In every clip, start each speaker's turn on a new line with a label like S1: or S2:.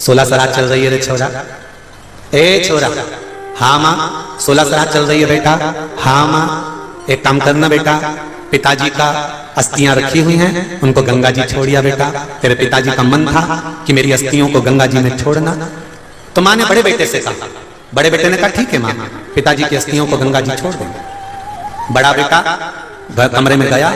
S1: 16 श्राद्ध चल रही है रे छोरा, ए छोरा। हाँ माँ 16 श्राद्ध चल रही है बेटा। हाँ माँ, एक काम करना बेटा, पिताजी का अस्थियां रखी हुई हैं, उनको गंगा जी छोड़िया बेटा। तेरे पिताजी का मन था कि मेरी अस्थियों को गंगा जी में छोड़ना। तो माँ ने बड़े बेटे से कहा, बड़े बेटे ने कहा ठीक है माँ, पिताजी की अस्थियों को गंगा जी छोड़ देंगे। बड़ा बेटा कमरे में गया,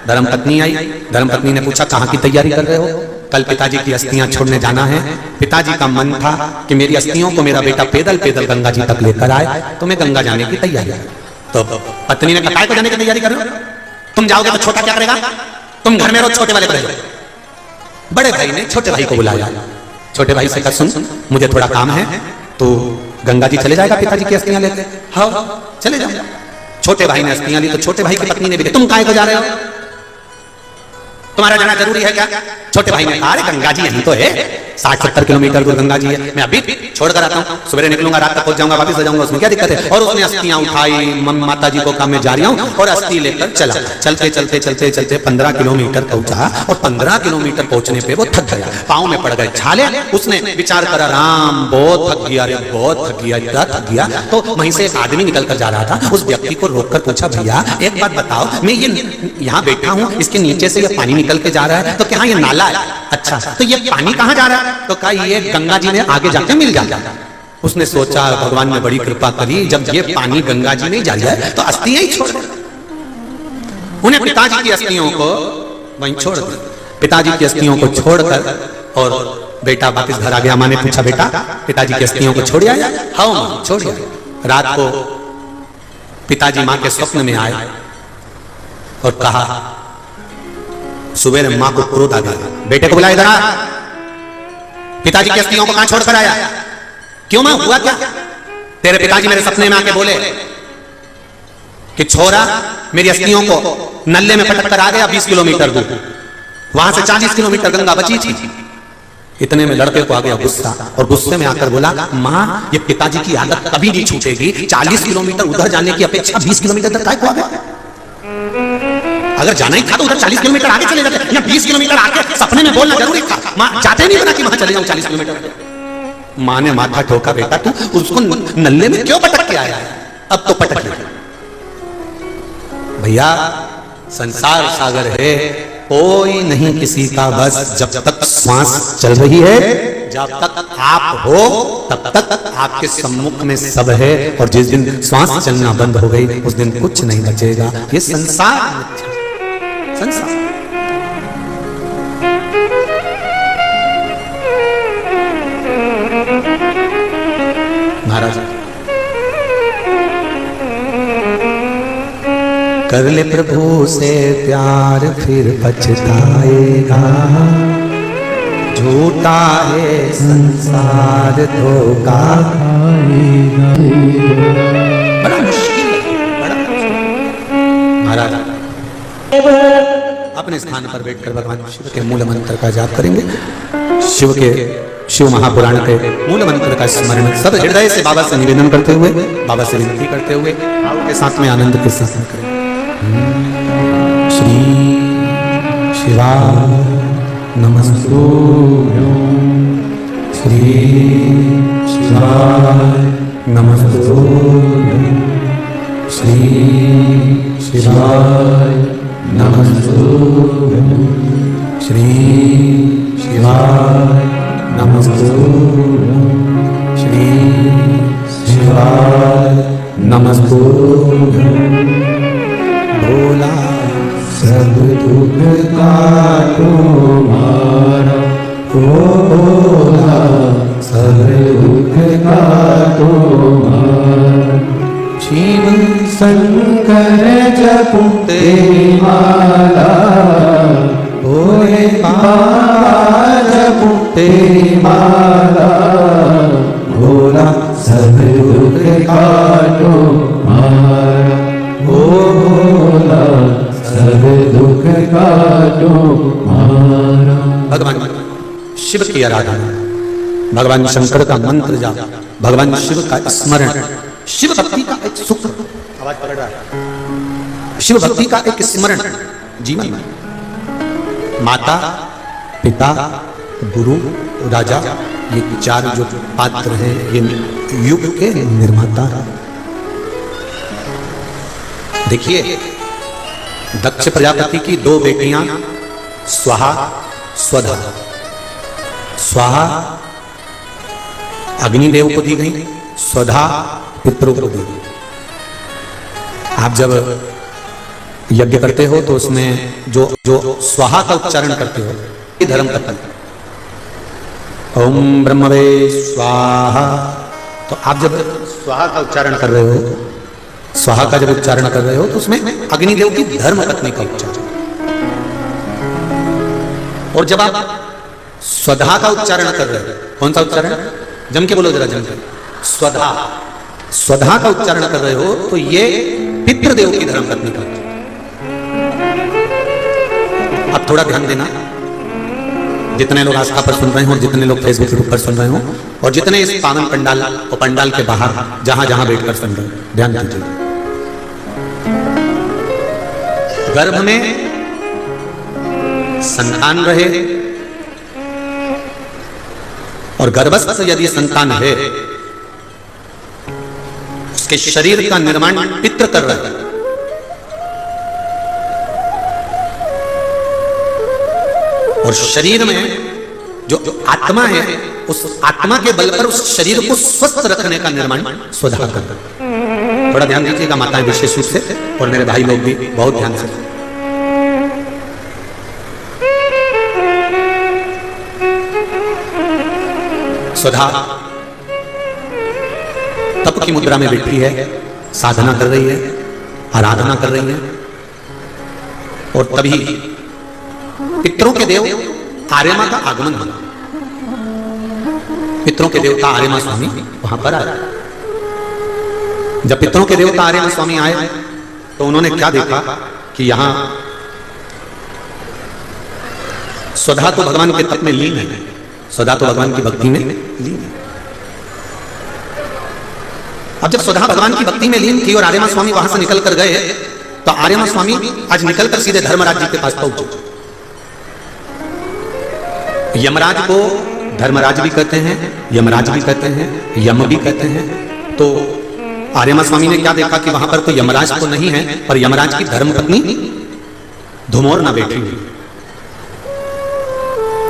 S1: धर्मपत्नी आई। धर्मपत्नी ने पूछा कहाँ की तैयारी कर रहे हो? कल पिताजी की अस्थियां छोड़ने जाना है। पिताजी का मन था कि मेरी अस्थियों को मेरा बेटा पैदल पैदल गंगा जी तक लेकर आए, तो मैं गंगा जाने की तैयारी है। तो पत्नी ने कहा काय को जाने की तैयारी कर रहे हो? तुम जाओगे तो छोटा क्या करेगा? तुम घर में रहो, छोटे वाले पर रहो। बड़े भाई ने छोटे भाई को बुलाया। छोटे भाई से कहा सुन, मुझे थोड़ा काम है, तो गंगा जी चले जाएगा पिताजी की अस्थियां लेते? हाँ चले जाओ। छोटे भाई ने अस्थियां ली तो छोटे भाई की पत्नी ने भी, तुम काय को जा रहे हो? तुम्हारा जाना जरूरी है क्या? छोटे भाई ने कहा अरे गंगा जी यहीं तो है, 60-70 किलोमीटर दूर गंगा जी है, मैं अभी छोड़कर आता हूँ, सवेरे निकलूंगा, रात तक पहुंच जाऊंगा, वापस आ जाऊंगा, उसमें क्या दिक्कत है? और उसने अस्थियां उठाई, माता जी को कहा मैं जा रही हूँ, और अस्थि लेकर चला। चलते चलते चलते चलते 15 किलोमीटर पहुंचा, और 15 किलोमीटर पहुंचने पे वो थक गया, पाँव में पड़ गए छाले। उसने विचार करा राम बहुत थक गया, अरे बहुत थक गया, इतना थक गया। तो वहीं से एक आदमी निकल कर जा रहा था, उस व्यक्ति को रोककर पूछा भैया एक बात बताओ, मैं ये यहाँ बैठा हूँ, इसके नीचे से ये पानी निकल के जा रहा है, तो क्या ये नाला है? अच्छा, तो ये पानी कहाँ जा रहा है? तो कहा ये गंगा जी में आगे जाके मिल जाता। उसने सोचा भगवान ने बड़ी कृपा करी, जब ये पानी गंगा जी में जा रहा है तो अस्थियां ही छोड़ दे। उन्हें पिताजी की अस्थियों को वहीं छोड़ दी। पिताजी की अस्थियों को छोड़कर और बेटा वापस घर आ गया। माँ ने पूछा बेटा पिताजी की अस्थियों को छोड़ आया? हाँ माँ छोड़ आया। रात को पिताजी माँ के स्वप्न में आए और कहा, सुबह माँ को क्रोध आ गया, बेटे को बुलाया इधर आ, पिताजी की अस्थियों को कहां छोड़कर आया? क्यों मां, हुआ क्या? तेरे पिताजी मेरे सपने में आके बोले कि छोरा मेरी अस्थियों को नल्ले में पटक कर आ गया 20 किलोमीटर दूर, वहां से 40 किलोमीटर गंगा बची थी। इतने में लड़के को आ गया गुस्सा, और गुस्से में आकर बोला मां ये पिताजी की आदत कभी नहीं छूटेगी, 40 किलोमीटर उधर जाने की अपेक्षा 20 किलोमीटर तक काय को आ गया? अगर जाना ही था तो उधर 40 किलोमीटर आगे चले जाते, या 20 किलोमीटर आगे सपने में बोलना जरूरी था। माँ जाते नहीं बना कि वहां चले जाऊं 40 किलोमीटर। माँ ने माथा ठोका, बेटा तू उसको नल्ले में क्यों पटक के आया? अब तो पटक ले भैया, संसार सागर है, कोई नहीं किसी का बस। जब तक श्वास चल रही है, जब तक आप हो तब तक आपके सम्मुख में सब है, और जिस दिन श्वास चलना बंद हो गई उस दिन कुछ नहीं बचेगा। ये संसार संसार महाराज कर ले प्रभु से प्यार फिर पछताएगा, झूठा है संसार धोखा खाएगा। बड़ा मुश्किल है, बड़ा महाराज अपने स्थान पर बैठकर भगवान शिव के मूल मंत्र का जाप करेंगे। शिव महापुराण के मूल मंत्र का स्मरण सब हृदय से बाबा से निवेदन करते हुए, बाबा से विनती करते हुए के साथ में आनंद के साथ करें। श्री शिवाय नमस्तुभ्यं, श्री शिवाय नमस्तुभ्यं, श्री शिवाय नमस्तुभ्यं, श्री शिवाय नमस्तुभ्यं, श्री शिवाय नमस्तुभ्यं। भोला सब दुख काटो मारा, भोला सब दुख काटो मारा। शिव शंकर जपते माला, भोले बाबा जपते माला, भोला सब दुख काटो मारा, भोला सब दुख काटो मारा। भगवान शिव की आराधना, भगवान शंकर का मंत्र जाप, भगवान शिव का स्मरण, शिव भक्ति का एक सुख, आवाज पकड़ रहा है, शिव भक्ति का एक स्मरण जीवन में। माता पिता गुरु, राजा, ये चार जो पात्र हैं ये युग के निर्माता। देखिए, दक्ष प्रजापति की दो बेटियां स्वाहा, स्वधा। स्वाहा अग्निदेव को दी गई, स्वधा पितरों को दी गई। आप जब यज्ञ करते हो तो उसमें जो स्वाहा का उच्चारण करते हो ये धर्म पत्नी। ओम ब्रह्मवे स्वाहा, तो आप जब स्वाहा का उच्चारण कर रहे हो, स्वाहा का जब उच्चारण कर रहे हो तो उसमें अग्निदेव की धर्म पत्नी का उच्चारण। और जब आप स्वधा का उच्चारण कर रहे हो, कौन सा उच्चारण? जम के बोलो जरा, जम के। स्वधा, स्वधा का उच्चारण कर रहे हो तो ये पितृदेव की धर्म पत्नी का। अब थोड़ा ध्यान देना, जितने लोग आस्था पर सुन रहे हो, जितने लोग फेसबुक पर सुन रहे हो, और जितने इस पावन पंडाल और पंडाल के बाहर जहां जहां बैठकर सुन रहे हो, ध्यान दीजिए। गर्भ में संतान रहे और गर्भस्थ यदि संतान है, उसके शरीर का निर्माण पितृ कर रहा है। और शरीर में जो आत्मा है, उस आत्मा के बल पर उस शरीर को स्वस्थ रखने का निर्माण स्वधा करता है। थोड़ा ध्यान दीजिएगा माताएं विशेष रूप से, और मेरे भाई लोग भी बहुत ध्यान से। स्वधा तप की मुद्रा में बैठी है, साधना कर रही है, आराधना कर रही है, और तभी पितरों के देव आर्यमा का आगमन हुआ। पितरों के देवता आर्यमा स्वामी वहां पर आए। जब पितरों के देवता आर्यमा स्वामी आए तो उन्होंने क्या देखा कि यहां स्वधा तो भगवान के तप में लीन है, स्वधा तो भगवान की भक्ति में लीन है। अब जब स्वधा भगवान की भक्ति में लीन थी और आर्यमा स्वामी वहां से निकल कर गए, तो आर्यमा स्वामी आज निकलकर सीधे धर्मराज जी के पास पहुंचे। यमराज को धर्मराज भी कहते हैं, यमराज भी कहते हैं, यम भी कहते हैं। तो आर्यमा स्वामी ने क्या देखा कि वहां पर तो यमराज तो नहीं है, पर यमराज की धर्मपत्नी धुमोरना बैठी हुई।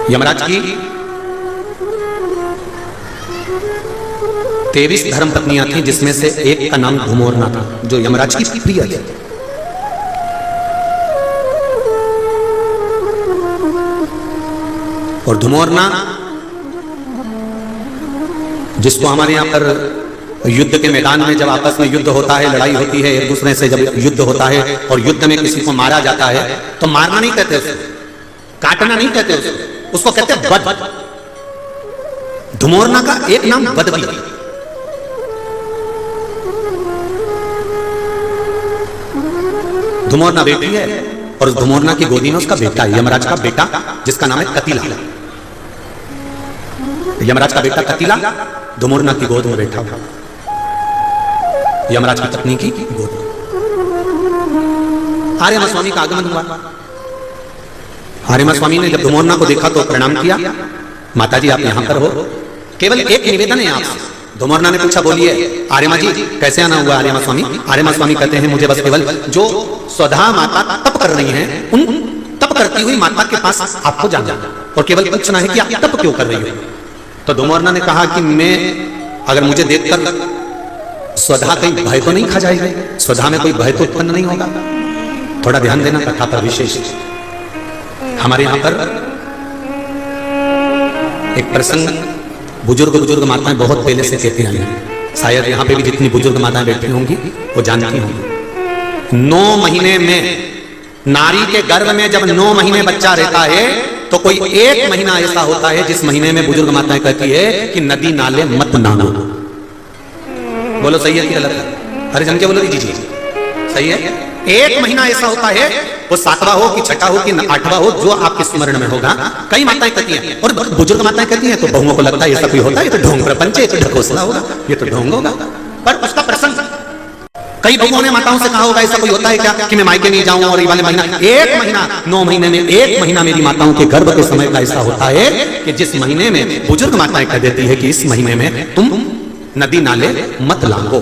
S1: यमराज की 23 धर्मपत्नियां थी, जिसमें से एक का नाम धुमोरना था, जो यमराज की प्रिय थी। और धुमोरना, जिसको हमारे यहां पर युद्ध के मैदान में जब आपस में युद्ध होता है, लड़ाई होती है, एक दूसरे से जब युद्ध होता है और युद्ध में किसी को मारा जाता है, तो मारना नहीं कहते उसको, काटना नहीं कहते उसको कहते हैं वध। धुमोरना का एक नाम वध भी है। धुमोरना बेटी है और उस धुमोरना की गोदी में उसका बेटा है, यमराज का बेटा, जिसका नाम है कतिला। यमराज का बेटा कतिला धुमोरना की गोद में बैठा हुआ, यमराज की पत्नी की गोद में। आर्यमा स्वामी का आगमन हुआ। आर्यमा स्वामी ने जब धुमोरना को देखा तो प्रणाम किया, माताजी आप यहां पर हो, केवल एक निवेदन है आपसे। धुमोरना ने पूछा, बोलिए आर्यमा जी कैसे आना हुआ आर्यमा स्वामी? आर्यमा स्वामी कहते हैं, मुझे बस केवल जो स्वधा माता तप कर रही हैं, उन तप करती हुई माता के पास आपको जाना और केवल पूछना है कि आप तप क्यों कर रही हो। तो धुमोरना ने कहा कि मैं, अगर मुझे देखकर स्वधा कहीं भय तो नहीं खा जाएगी, स्वधा में कोई भय तो उत्पन्न नहीं होगा। थोड़ा ध्यान देना कथा पर विशेष। हमारे यहां पर एक प्रसंग बुजुर्ग माताएं बहुत पहले से कहती आई हैं, शायद यहाँ पे भी जितनी बुजुर्ग माताएं बैठी होंगी वो जानती होंगी। 9 महीने में नारी के गर्भ में जब 9 महीने बच्चा रहता है, तो कोई एक महीना ऐसा होता है जिस महीने में बुजुर्ग माताएं कहती है कि नदी नाले मत नहाओ। बोलो सही है कि गलत है? अरे जम के बोलो जी जी सही है। एक महीना ऐसा होता है, वो 7वां हो कि 6ठा हो कि 8वां हो, जो आपके स्मरण में होगा। कई माताएं कहती हैं और बुजुर्ग माताएं कहती हैं, तो बहुओं को लगता है ऐसा कोई होता है, ये तो ढोंग प्रपंच है, ये तो ढकोसला होगा, ये तो ढोंग होगा। पर उसका प्रसंग कई बहुओं ने माताओं से कहा होगा ऐसा कोई होता है क्या कि मैं मायके नहीं जाऊं और ये वाले महीना 1 महीना 9 महीने में 1 महीना मेरी माताओं के गर्भ के समय का ऐसा होता है कि जिस महीने में बुजुर्ग माताएं कह देती है कि इस महीने में तुम नदी नाले मत लांगो,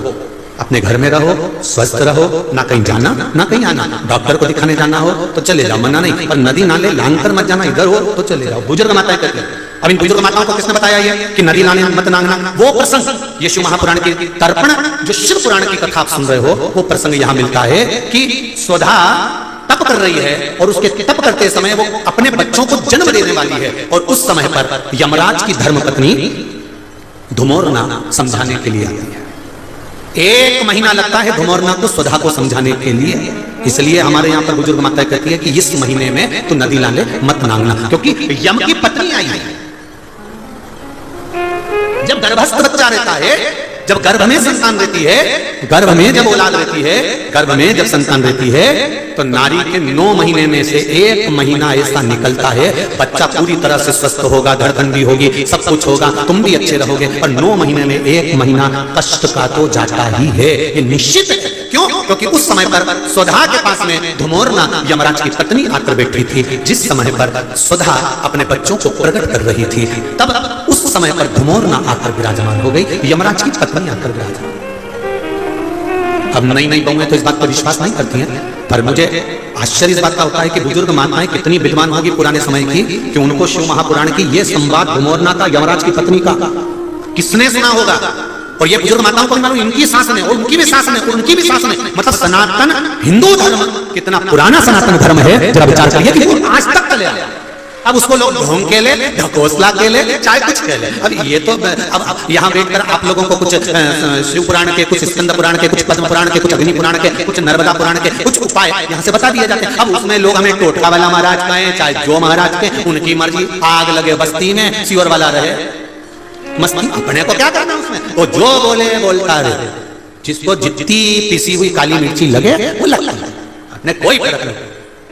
S1: अपने घर में रहो, स्वस्थ रहो, ना कहीं जाना ना कहीं आना, डॉक्टर को दिखाने जाना हो तो चले जाओ, मना नहीं, और नदी नाले लांग कर मत जाना, इधर हो तो चले जाओ। बुजुर्ग माताएं कहती हैं। अब इन बुजुर्ग माताओं को किसने बताया ये कि नदी नाले मत लांगना? वो प्रसंग यीशु महापुराण की तर्पण जो शिव पुराण की कथा आप सुन रहे हो, वो प्रसंग यहां मिलता है कि स्वधा तप कर रही है और उसके तप करते समय वो अपने बच्चों को जन्म देने वाली है, और उस समय पर यमराज की धर्मपत्नी धुमोरना समझाने के लिए आई है। 1 महीना लगता है धुमोरना को स्वधा को समझाने के लिए। इसलिए हमारे यहाँ पर बुजुर्ग माता कहती है कि इस महीने में तो नदी नाले मत लांगना, क्योंकि यम की पत्नी आई है। जब गर्भस्थ बच्चा रहता है, जब गर्भ में संतान रहती है, गर्भ में जब औलाद रहती है, गर्भ में जब संतान रहती है, तो नारी के 9 महीने में से 1 महीना ऐसा निकलता है, बच्चा पूरी तरह से स्वस्थ होगा, धड़कन भी होगी, सब कुछ होगा, तुम भी अच्छे रहोगे, और 9 महीने में 1 महीना कष्ट का तो जाता ही है, ये निश्चित है। क्यों? क्योंकि उस समय पर स्वधा के पास में धुमोरना यमराज की पत्नी आकर बैठी थी। जिस समय पर स्वधा अपने बच्चों को प्रकट कर रही थी, तब उस समय पर धुमोरना आकर विराजमान हो गई, यमराज की पत्नी आकर विराजमान। अब नई नई बहुएं तो इस बात पर विश्वास नहीं करती हैं, पर मुझे आश्चर्य इस बात का होता है कि बुजुर्ग माताएं कितनी विद्वान होगी पुराने समय की कि उनको शिव महापुराण की ये संवाद धुमोरना का यमराज की पत्नी का किसने सुना होगा। और ये बुजुर्ग माताओं को मालूम इनकी सास ने और उनकी भी सास ने और उनकी भी सास ने, मतलब सनातन हिंदू धर्म कितना पुराना सनातन धर्म है, जरा विचार करिए कि वो आज तक चले आया। अब उसको लोग ढोंग के ले, ढकोसला के ले, चाहे कुछ के ले। अब ये तो अब यहाँ बैठकर आप लोगों को कुछ शिव पुराण के, कुछ स्कंद पुराण के, कुछ पद्म पुराण के, कुछ अग्नि पुराण के, कुछ नर्मदा पुराण के कुछ उपाय यहाँ से बता दिए जाते हैं। अब उसमें लोग हमें टोटका वाला महाराज कहें, चाहे जो महाराज के, उनकी मर्जी, आग लगे बस्ती में, सियोर वाला रहे मस्ती, अपने को क्या करना उसमें, वो जो बोले बोलता रहे, जिसको जितनी पिसी हुई काली मिर्ची लगे वो लगता है, अपने कोई फर्क नहीं।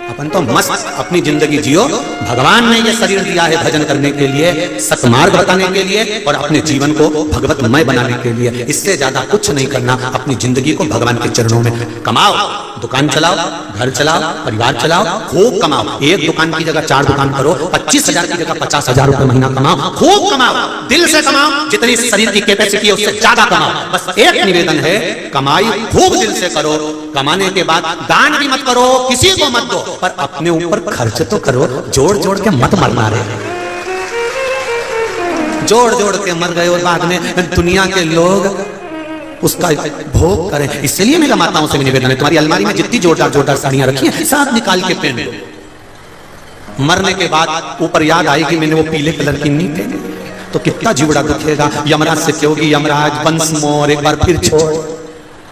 S1: अपन तो मस्त अपनी जिंदगी जियो। भगवान ने ये शरीर दिया है भजन करने के लिए, सतमार्ग बताने के लिए और अपने जीवन को भगवतमय बनाने के लिए। इससे ज्यादा कुछ नहीं करना। अपनी जिंदगी को भगवान के चरणों में कमाओ, दुकान चलाओ, घर चलाओ, परिवार चलाओ, खूब कमाओ। 1 दुकान की जगह 4 दुकान करो, 25,000 की जगह 50,000 रुपए महीना कमाओ, खूब कमाओ, दिल से कमाओ, जितनी शरीर की कैपेसिटी है उससे ज्यादा कमाओ। बस एक निवेदन है, कमाई खूब दिल से करो। कमाने के बाद दान भी मत करो, किसी को मत दो, पर अपने ऊपर खर्च तो करो। जोड़ जोड़ के मत मरना रे, जोड़ जोड़ के मर गए और बाद में दुनिया के लोग उसका भोग करें। इसलिए मेरा माताओं से भी निवेदन है, तुम्हारी अलमारी में जितनी जोरदार जोरदार साड़ियां रखी हैं सब निकाल के पहन लो। मरने के बाद ऊपर याद आएगी मैंने वो पीले कलर की नहीं पहनी, तो कितना जीवड़ा दुखेगा। यमराज से कहोगी यमराज बंस मोर एक बार फिर छोड़।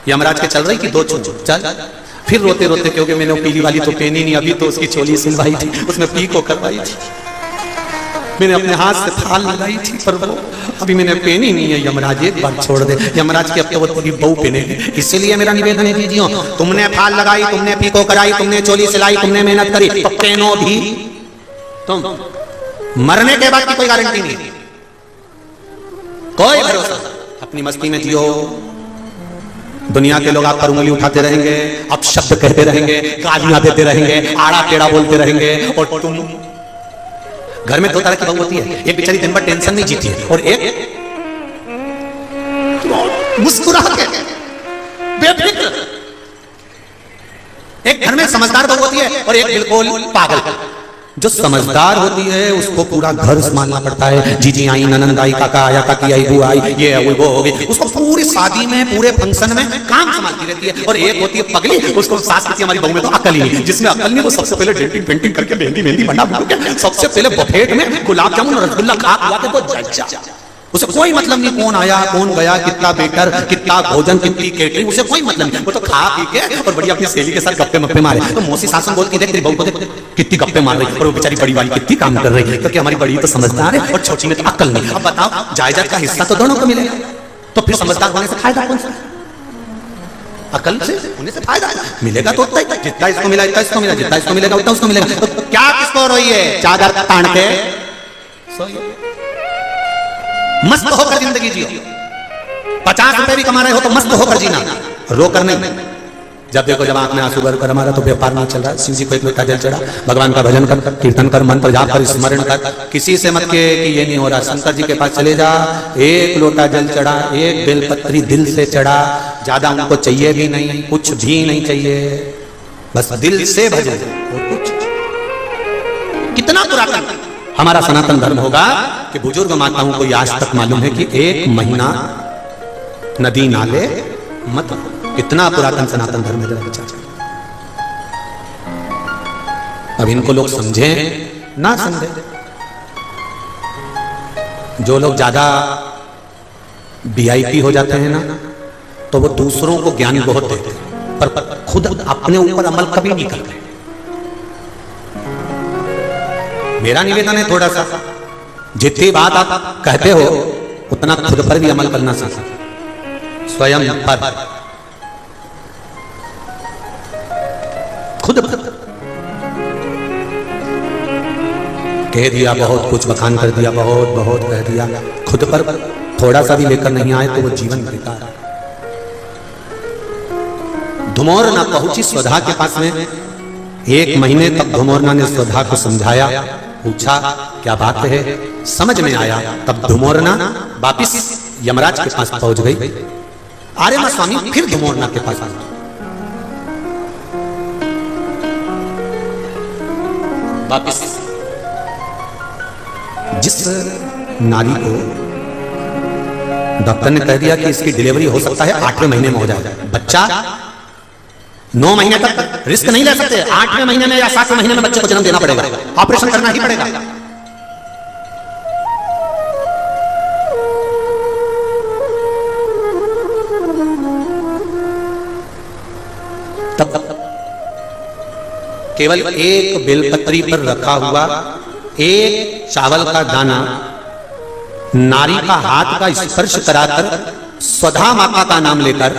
S1: यमराज के चल रही कि 2 चल, फिर रोते रोते क्योंकि मैंने वो पीली वाली तो पहनी नहीं, अभी तो उसकी चोली सिलवाई थी, उसमें पी को करवाई थी, मैंने अपने हाथ से फाल लगाई थी, पर वो अभी मैंने पहनी नहीं है। यमराज एक बार छोड़ दे। यमराज की अब तो वो तेरी बहू पहनेगी। इसलिए मेरा निवेदन है कीजिए, तुमने फाल लगाई, तुमने पीको कराई, तुमने चोली सिलाई, तुमने मेहनत करी, तो पहनो भी तुम। मरने के बाद की कोई गारंटी नहीं, कोई भरोसा। अपनी मस्ती में जियो। दुनिया के लोग आप पर उंगली उठाते रहेंगे, आप शब्द कहते रहेंगे, गालियां देते रहेंगे, आड़ा टेढ़ा बोलते रहेंगे, और तुम घर में 2 तरह की बहू होती है। एक बेचारी दिन भर टेंशन नहीं जीती है, और एक मुस्कुरा के बेफिक्र। एक घर में समझदार बहू होती है और एक बिल्कुल पागल। जो समझदार होती है उसको पूरा घर संभालना पड़ता है। जीजी आई, ननंद आई, काका आया, काकी आई, बुआ आई, ये आई, वो हो गई। उसको पूरी शादी में, पूरे फंक्शन में काम संभालती रहती है। और एक होती है पगली, उसको सास कहती है हमारी बहू में तो अकल ही नहीं। जिसमें अकल नहीं वो सबसे पहले डेंटिंग पेंटिंग करके मेहंदी बना के सबसे पहले बफेट में गुलाब जामुन रसगुल्ला खा के वो जज्जा। उसे कोई मतलब नहीं कौन आया कौन गया, कितना बेटर, कितना भोजन, कितनी केटरिंग, उसे कोई मतलब नहीं। वो तो खा पी के और बढ़िया अपनी सहेली के साथ गप्पे मप्पे मारे। तो मौसी सासन बोलती देख तेरी बहू को देख कितनी गप्पे मार रही, और वो बेचारी बड़ी वाली कितनी काम कर रही है, क्योंकि हमारी बड़ी तो समझदार है और छोटी में तो अक्ल नहीं। अब बताओ जायदाद का हिस्सा तो दोनों को मिलेगा, तो फिर समझदार होने से फायदा कौन सा? अकल से होने से फायदा मिलेगा तो उतना ही, जितना इसको मिला इतना इसको मिला, जितना इसको मिलेगा उतना उसको मिलेगा। तो क्या किसको रोई है? चादर तान के सोइए, मस्त होकर जिंदगी जियो। 50 रुपए भी कमा रहे हो तो मस्त होकर जीना, रोकर नहीं। जब देखो जब आंख में आंसू भर कर हमारा तो व्यापार नहीं चल रहा, शिव जी को एक लोटा जल चढ़ा, भगवान का भजन कर, कीर्तन कर, मंत्र जाप कर, स्मरण कर, किसी से मत के कि ये नहीं हो रहा, शंकर जी के पास चले जा, एक लोटा जल चढ़ा, एक बेलपत्री दिल से चढ़ा, ज्यादा उनको चाहिए भी नहीं, कुछ भी नहीं चाहिए, बस दिल से भजन। और कुछ कितना पुरातन हमारा सनातन धर्म होगा कि बुजुर्ग माताओं को आज तक मालूम है कि 1 महीना नदी नाले मत, इतना पुरातन सनातन धर्म है। अब इनको लोग समझे ना समझे, जो लोग ज्यादा वीआईपी हो जाते हैं ना तो वो दूसरों को ज्ञान बहुत देते हैं पर खुद अपने ऊपर अमल कभी नहीं करते। मेरा निवेदन है थोड़ा सा, जितनी बात आप कहते हो उतना खुद पर भी अमल करना सीखो, स्वयं पर, खुद पर। कह दिया बहुत कुछ, बखान कर दिया बहुत बहुत कह दिया, खुद पर थोड़ा सा भी लेकर नहीं आए तो वो जीवन बेकार। धुमोरना पहुंची स्वधा के पास में, 1 महीने तक धुमोरना ने स्वधा को समझाया, पूछा क्या बात है, समझ में आया, तब धुमोरना वापिस यमराज के पास पहुंच गई। आर्यमा स्वामी फिर धुमोरना के पास आए, वापिस जिस नारी को डॉक्टर ने कह दिया कि इसकी डिलीवरी हो सकता है 8वें महीने में हो जाएगा, बच्चा 9 महीने तक रिस्क नहीं ले सकते, 8वें महीने में या 7वें महीने में बच्चे को जन्म देना पड़ेगा, ऑपरेशन करना ही पड़ेगा। तब केवल एक बेलपत्री पर रखा हुआ एक चावल का दाना नारी का हाथ का स्पर्श कराकर स्वधा माता का नाम लेकर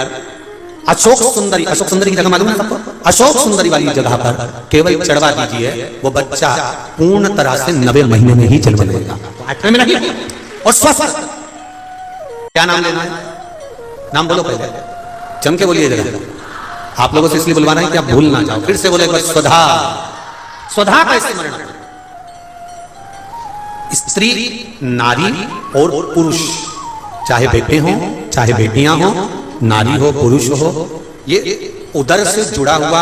S1: अशोक सुंदरी की जगह मालूम है सबको, अशोक सुंदरी वाली जगह पर केवल चढ़वा दीजिए, वो बच्चा पूर्ण तरह से 90 महीने में ही जन्म लेगा, 8वें में नहीं, और स्वस्थ। क्या नाम लेना है, नाम बोलो पहले, चमके बोलिए जरा, आप लोगों से इसलिए बुलवाना है कि आप भूल ना जाओ, फिर से बोले स्वधा, स्वधा का स्मरण। स्त्री, नारी और पुरुष, चाहे बेटे हो चाहे बेटियां हो, नारी हो पुरुष हो, ये उदर से जुड़ा हुआ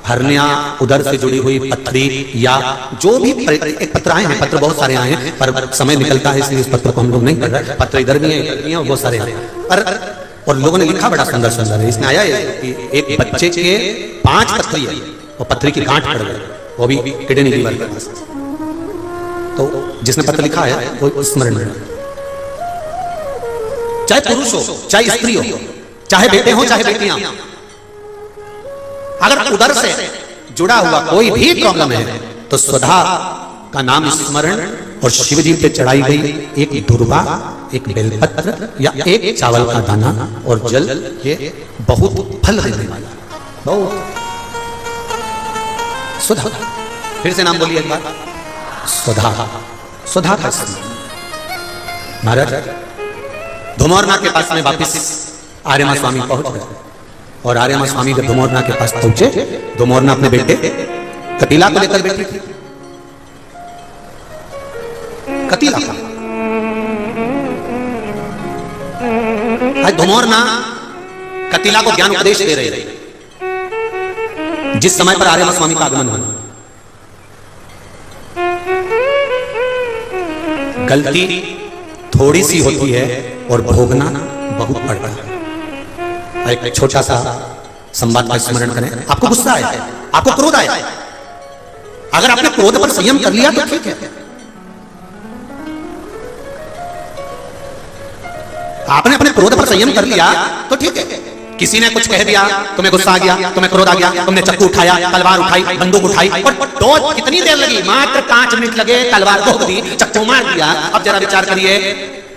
S1: हरनिया, उदर से जुड़ी हुई पथरी या जो भी एक पत्र आए हैं, पत्र बहुत सारे आए हैं पर समय निकलता है इसलिए इस पत्र को हम लोग नहीं कर रहे, पत्र इधर भी है बहुत सारे हैं पर, और लोगों ने लिखा बड़ा सुंदर सुंदर है। इसमें आया है कि एक बच्चे के 5 पथरी है और पथरी की गांठ पड़ गई, वो भी किडनी लीवर के पास, तो जिसने पत्र लिखा है वो स्मरण में, चाहे पुरुष हो चाहे स्त्री हो, चाहे बेटे हो चाहे बेटियां, अगर उदर से जुड़ा हुआ कोई भी प्रॉब्लम है तो स्वधा का नाम स्मरण और शिव जी पे चढ़ाई गई एक दुर्वा, एक बेलपत्र या एक चावल का दाना और जल, ये बहुत फल देने वाला, बहुत। स्वधा, फिर से नाम बोलिए एक बार, स्वधा, स्वधा का महाराज धुमोरना के पास में वापिस आर्यमा स्वामी पहुंच गए, और आर्यमा स्वामी जब धुमोरना के पास पहुंचे, धुमोरना अपने बेटे कटीला को लेकर बैठी थी। कटीला का धुमोरना कटीला को ज्ञान उपदेश दे रहे थे, जिस समय पर आर्यमा स्वामी का आगमन हुआ। गलती थोड़ी सी होती है और भोगना बहुत पड़ता है। एक छोटा सा संवाद का स्मरण करें। आपको गुस्सा आया, आपको क्रोध आया, अगर आपने क्रोध पर संयम कर लिया तो ठीक है, आपने अपने क्रोध पर संयम कर लिया तो ठीक है। किसी ने कुछ कह दिया, तुम्हें गुस्सा आ गया, तुम्हें क्रोध आ गया, तुमने चक्कू उठाया, तलवार उठाई, बंदूक उठाई और दो कितनी देर लगी, मात्र 5 मिनट लगे, तलवार ठोक दी, चक्कू मार दिया। अब जरा विचार करिए,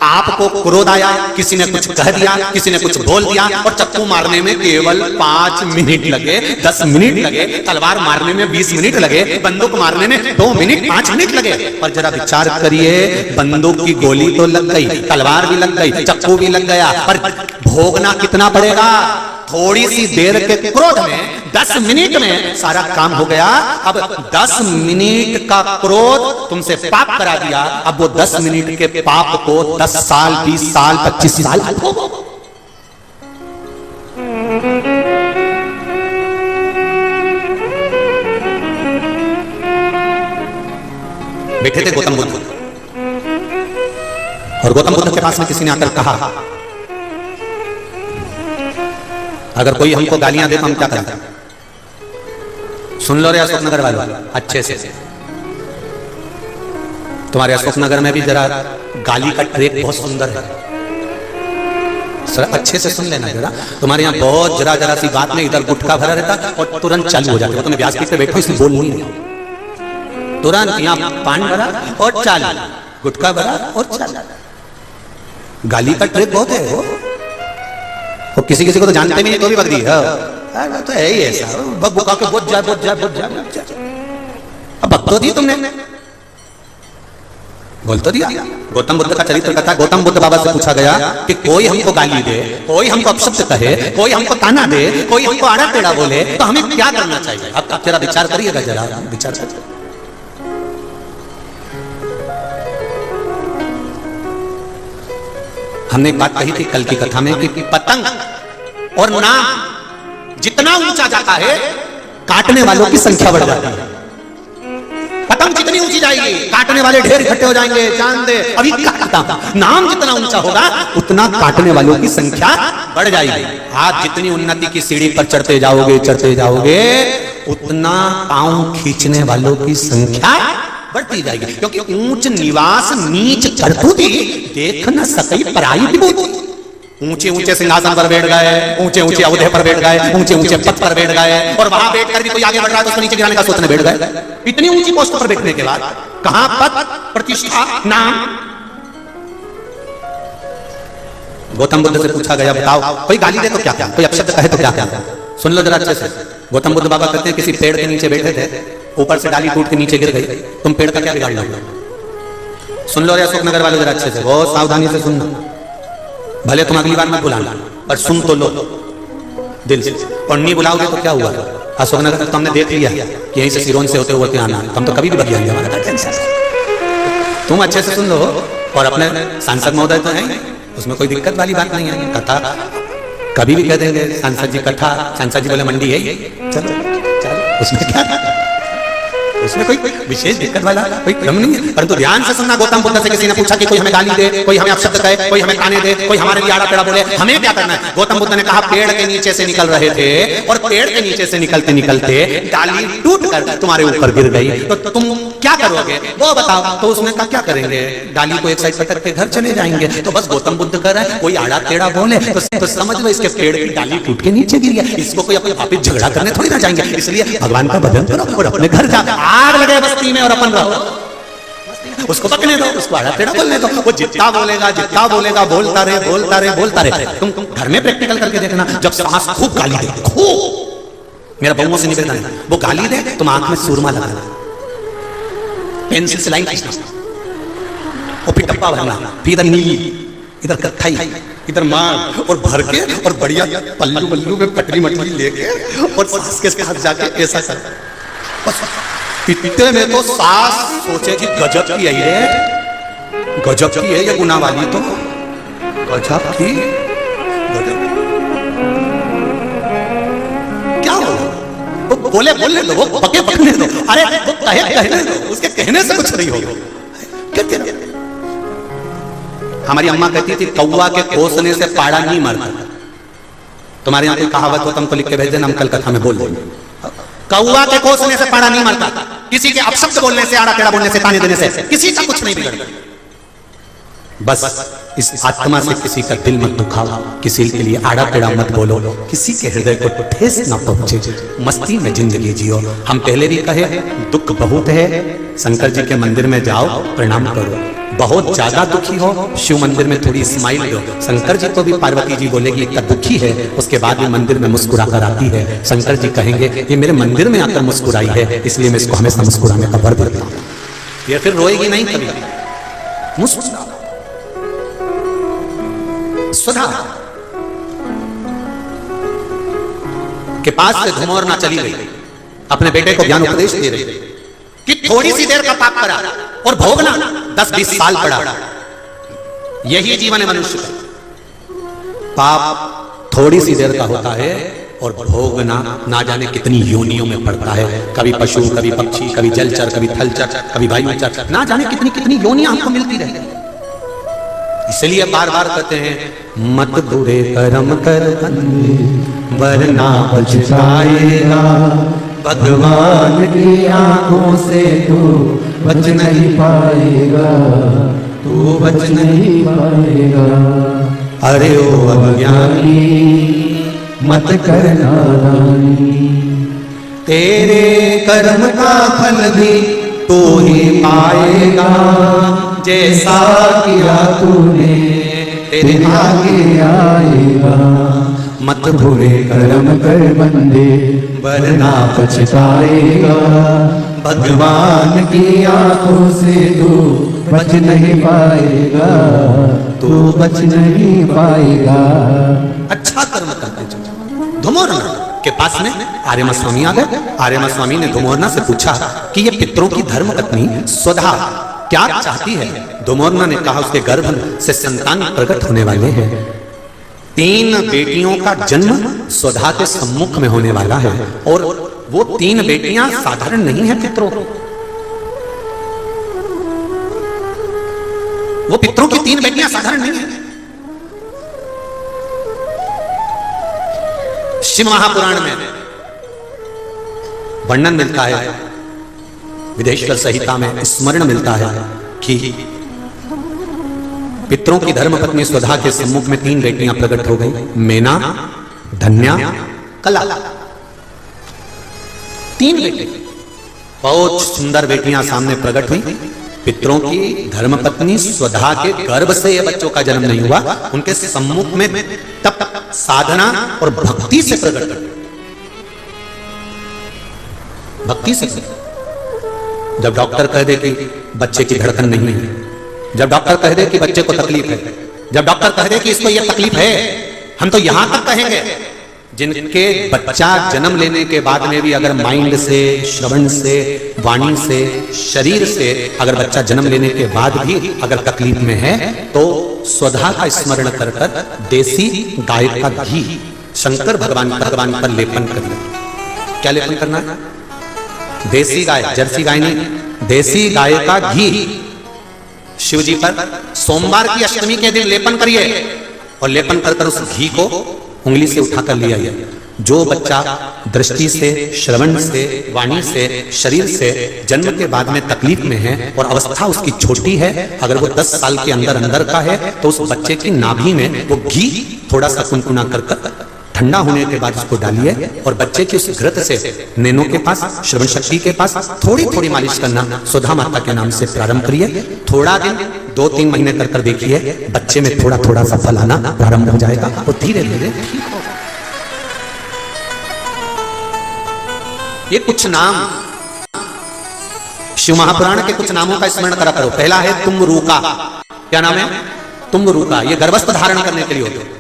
S1: आपको क्रोध आया, किसी ने कुछ कह दिया, किसी ने कुछ बोल दिया और चक्कू मारने में केवल 5 मिनट लगे, 10 मिनट लगे, तलवार मारने में 20 मिनट लगे, बंदूक मारने में 2 मिनट 5 मिनट लगे। पर जरा विचार करिए, बंदूक की गोली तो लग गई, तलवार भी लग गई, चक्कू भी लग गया, पर भोगना कितना पड़ेगा? थोड़ी सी देर के क्रोध में 10 मिनट में सारा काम हो गया। अब 10 मिनट का क्रोध तुमसे पाप करा दिया, अब वो 10 मिनट के पाप को 10 साल 20 साल 25 साल भोगो। बैठे थे गौतम बुद्ध, और गौतम बुद्ध के पास में किसी ने आकर कहा, अगर कोई हमको गालियां दे तो हम क्या करें? सुन लो रे अशोकनगर वालों अच्छे से, तुम्हारे अशोकनगर में भी जरा गाली का ट्रैक बहुत सुंदर है, सर अच्छे से सुन लेना जरा। तुम्हारे यहाँ बहुत जरा जरा सी बात में इधर गुटखा भरा रहता और तुरंत चालू हो जाता। तुम्हें व्यासपीठ पे बैठो इसमें बोल नहीं, तुरंत यहाँ पान भरा और चालू, गुटखा भरा और चालू। गाली का ट्रिक बहुत है वो किसी किसी को तो जानते भी नहीं तो भी बक दी है, तो है ही ऐसा, बक बुका के बुझ जाए बुझ जाए बुझ जाए। अब बक तो दी तुमने, बोल तो दिया। गौतम बुद्ध का चरित्र कथा, गौतम बुद्ध बाबा से पूछा गया कि कोई हमको गाली दे, कोई हमको अपशब्द कहे, कोई हमको ताना दे, कोई हमको आड़ा टेढ़ा बोले, तो हमें क्या करना चाहिए? अब जरा विचार करिएगा, जरा विचार करिए। हमने एक बात कही थी कल की कथा में कि पतंग और नाम जितना ऊंचा जाता है काटने वालों की संख्या बढ़ जाती है। पतंग जितनी ऊंची जाएगी काटने वाले ढेर इकट्ठे हो जाएंगे, जान दे अभी काटता हूं। नाम जितना ऊंचा होगा उतना काटने वालों की संख्या बढ़ जाएगी। आप जितनी उन्नति की सीढ़ी पर चढ़ते जाओगे उतना पांव खींचने वालों की संख्या बढ़ती जाएगी, क्योंकि ऊंच निवास नीच करतूती देख न सकी पराई विभूति। ऊंचे ऊंचे सिंहासन पर बैठ गए, ऊंचे ऊंचे अवधे पर बैठ गए, ऊंचे ऊंचे पद पर बैठ गए, और वहां बैठकर भी कोई आगे बढ़ रहा है तो उसको नीचे गिराने का सोचने बैठ गए। इतनी ऊंची पोस्ट पर बैठने के बाद कहां पद, प्रतिष्ठा, नाम। गौतम बुद्ध से पूछा गया, बताओ कोई गाली दे तो क्या क्या, कोई अपशब्द कहे तो क्या क्या? सुन लो जरा अच्छे से। गौतम बुद्ध बाबा कहते हैं किसी पेड़ के नीचे बैठे थे, ऊपर से डाली टूट के नीचे गिर गई, तुम पेड़ का क्या बिगाड़ लोगे? सुन लो रे अशोकनगर वाले जरा अच्छे से, बहुत सावधानी से सुनना। भले तुम अगली बार मत बुलाना पर सुन तो लो दिल से, और नहीं बुलाओगे तो क्या हुआ? अशोकनगर तो हमने देख लिया कि यहीं से सिरोन से होते हुए आना, हम तो कभी भी बदल जाएंगे हमारा। तुम अच्छे से सुन लो, और अपने सांसद महोदय तो हैं, उसमें कोई दिक्कत वाली बात नहीं है। कथा कभी भी कह देंगे सांसद जी कथा, सांसद जी बोले मंडी है, चलो चलो उसमें क्या, उसमें कोई विशेष दिक्कत वाला कोई क्रम नहीं है। परंतु ध्यान से सुनना, गौतम बुद्ध से किसी ने पूछा कि कोई हमें गाली दे, कोई हमें अपशब्द कहे, कोई हमें ताने दे, कोई हमारे लिए आड़ा टेढ़ा बोले, हमें क्या करना है? गौतम बुद्ध ने कहा पेड़ के नीचे से निकल रहे थे, और पेड़ के नीचे से निकलते निकलते डाली टूट कर तुम्हारे ऊपर गिर गई, तो तुम क्या करोगे वो बताओ? तो उसने कहा क्या करेंगे, डाली को एक साइड पटक के घर चले जाएंगे। तो बस गौतम बुद्ध कर रहा है, कोई आड़ा टेढ़ा बोले तो समझ लो इसके पेड़ की डाली टूट के नीचे गिर गया, इसको कोई अपने वापिस झगड़ा करने थोड़ी ना जाएंगे। इसलिए भगवान का भजन करो और अपने घर जाओ। आग लगे बस्ती में और अपन रहो, उसको पकने दो, उसको आड़ा टेढ़ा बोलने दो, वो जितना बोलेगा बोलता रहे। तुम घर में प्रैक्टिकल करके देखना, जब सास खूब गाली दे, खूब, मेरा बहुओं से निवेदन है, वो गाली दे तुम आंख में सुरमा लगाना, पेंसिल से लाइन खींचना, और फिर डब्बा भरना, फिर इधर नीली, इधर कत्थई, इधर मार, और भर के और बढ़िया पल्लू में पटरी मटरी लेके और सास के साथ जाके ऐसा कर। इतने में तो सास सोचेगी गजब की है, गजब की है ये गुनाह वाली, तो गजब की क्या हो, वो बोले बोलने दो, वो पके पकने दो, अरे वो कहने दो, उसके कहने से कुछ नहीं होगा। हमारी अम्मा कहती थी कौवा के कोसने से पाड़ा नहीं मरता। तुम्हारे यहाँ कोई कहावत हो तुमको लिख के भेज देना, हम कल कथा में बोल देंगे। कौवा के कोसने से पाड़ा नहीं मरता, किसी के अपशब्द बोलने से, आड़ा टेढ़ा बोलने से, ताने देने से किसी का कुछ नहीं बिगड़ता। बस इस आत्मा से किसी का दिल मत दुखाओ, किसी के लिए आड़ा टेढ़ा मत बोलो, किसी के हृदय को ठेस न पहुंचे, मस्ती में जिंदगी जियो। हम पहले भी कहे दुख बहुत है, शंकर जी के मंदिर में जाओ प्रणाम करो। बहुत ज्यादा दुखी हो शिव मंदिर में थोड़ी स्माइल दो। शंकर जी को भी पार्वती जी बोलेगी इतना दुखी है, उसके बाद भी मंदिर में मुस्कुरा कर आती है। शंकर जी कहेंगे ये मेरे मंदिर में आकर मुस्कुराई है, इसलिए मैं इसको हमेशा मुस्कुराने का वर देता हूं। ये फिर रोएगी नहीं कभी, मुस्कुरा सुधा। के पास से धुमोरना चली गई, अपने बेटे को ज्ञान उपदेश दे रही कि थोड़ी सी देर का पाप करा और भोगना 10-20 साल पड़ा। यही जीवन है मनुष्य का। पाप थोड़ी सी देर का होता है और भोगना ना जाने कितनी योनियों में पड़ता है। कभी पशु, कभी पक्षी, कभी जलचर, कभी थलचर, कभी वायुचर, ना जाने कितनी कितनी योनियां हमको मिलती रहती है। इसलिए बार बार कहते हैं मत बुरे कर्म कर वरना पछताएगा, भगवान की आंखों से तू बच नहीं पाएगा, तू बच नहीं पाएगा। अरे ओ अज्ञानी मत कर नादानी, तेरे कर्म का फल भी तू ही पाएगा, जैसा किया तूने तेरे आगे आएगा। मत बुरे कर्म कर बंदे वरना पछताएगा, भगवान की आंखों से तू बच नहीं पाएगा, तू बच नहीं पाएगा। अच्छा कर्म करते चलो। धुमोरना के पास में आर्यमा स्वामी आ गए। आर्यमा स्वामी ने धुमोरना से पूछा कि ये पितरों की धर्म पत्नी स्वधा क्या चाहती है। धुमोरना ने कहा उसके गर्भ से संतान प्रकट होने वाले हैं। 3 बेटियों का जन्म स्वधा के सम्मुख में होने वाला है और वो 3 बेटियां साधारण नहीं है पितरों। वो पितरों की 3 बेटियां साधारण नहीं है। शिव महापुराण में वर्णन मिलता है, विदेश्वर संहिता में स्मरण मिलता है कि पितरों की धर्मपत्नी स्वधा के सम्मुख में 3 बेटियां प्रकट हो गई, मेना, धन्या, कला। 3 बेटी बहुत सुंदर बेटियां सामने प्रकट हुई। पितरों की धर्मपत्नी स्वधा के गर्भ से ये बच्चों का जन्म नहीं हुआ, उनके सम्मुख में तप, साधना और भक्ति से प्रकट कर, भक्ति से। जब डॉक्टर कह दे कि बच्चे की धड़कन नहीं है, जब डॉक्टर कह दे कि बच्चे को तकलीफ है, जब डॉक्टर कह दे कि इसको यह तकलीफ है, हम तो यहां तक कहेंगे जिनके बच्चा जन्म लेने के बाद में भी अगर माइंड से, श्रवण से, वाणी से, शरीर से अगर बच्चा जन्म लेने के बाद भी अगर तकलीफ में है तो स्वधा का स्मरण कर कर देसी गाय का घी शंकर भगवान पर लेपन कर ले। क्या लेपन करना है? देसी गाय, जर्सी गाय नहीं, देसी गाय का घी शिव जी पर सोमवार की अष्टमी के दिन लेपन करिए और लेपन कर कर उस घी को उंगली से उठाकर लिया। जो बच्चा दृष्टि से, श्रवण से, वाणी से, शरीर से जन्म के बाद में तकलीफ में है और अवस्था उसकी छोटी है, अगर वो 10 साल के अंदर अंदर का है तो उस बच्चे की नाभि में वो घी थोड़ा सा कुनकुना कर ठंडा होने के बाद उसको डालिए और बच्चे की उस घृत से नैनों के पास, श्रवण शक्ति के पास थोड़ी थोड़ी मालिश करना सुधा माता के नाम से प्रारंभ करिए। थोड़ा दिन 2-3 महीने कर कर देखिए, बच्चे में थोड़ा थोड़ा सा फल आना प्रारंभ हो जाएगा और धीरे धीरे ठीक होगा। ये कुछ नाम शिव महापुराण के कुछ नामों का स्मरण करा करो। पहला है तुमरूका। क्या नाम है? तुमरूका। ये गर्भस्थ धारण करने के लिए होते हैं।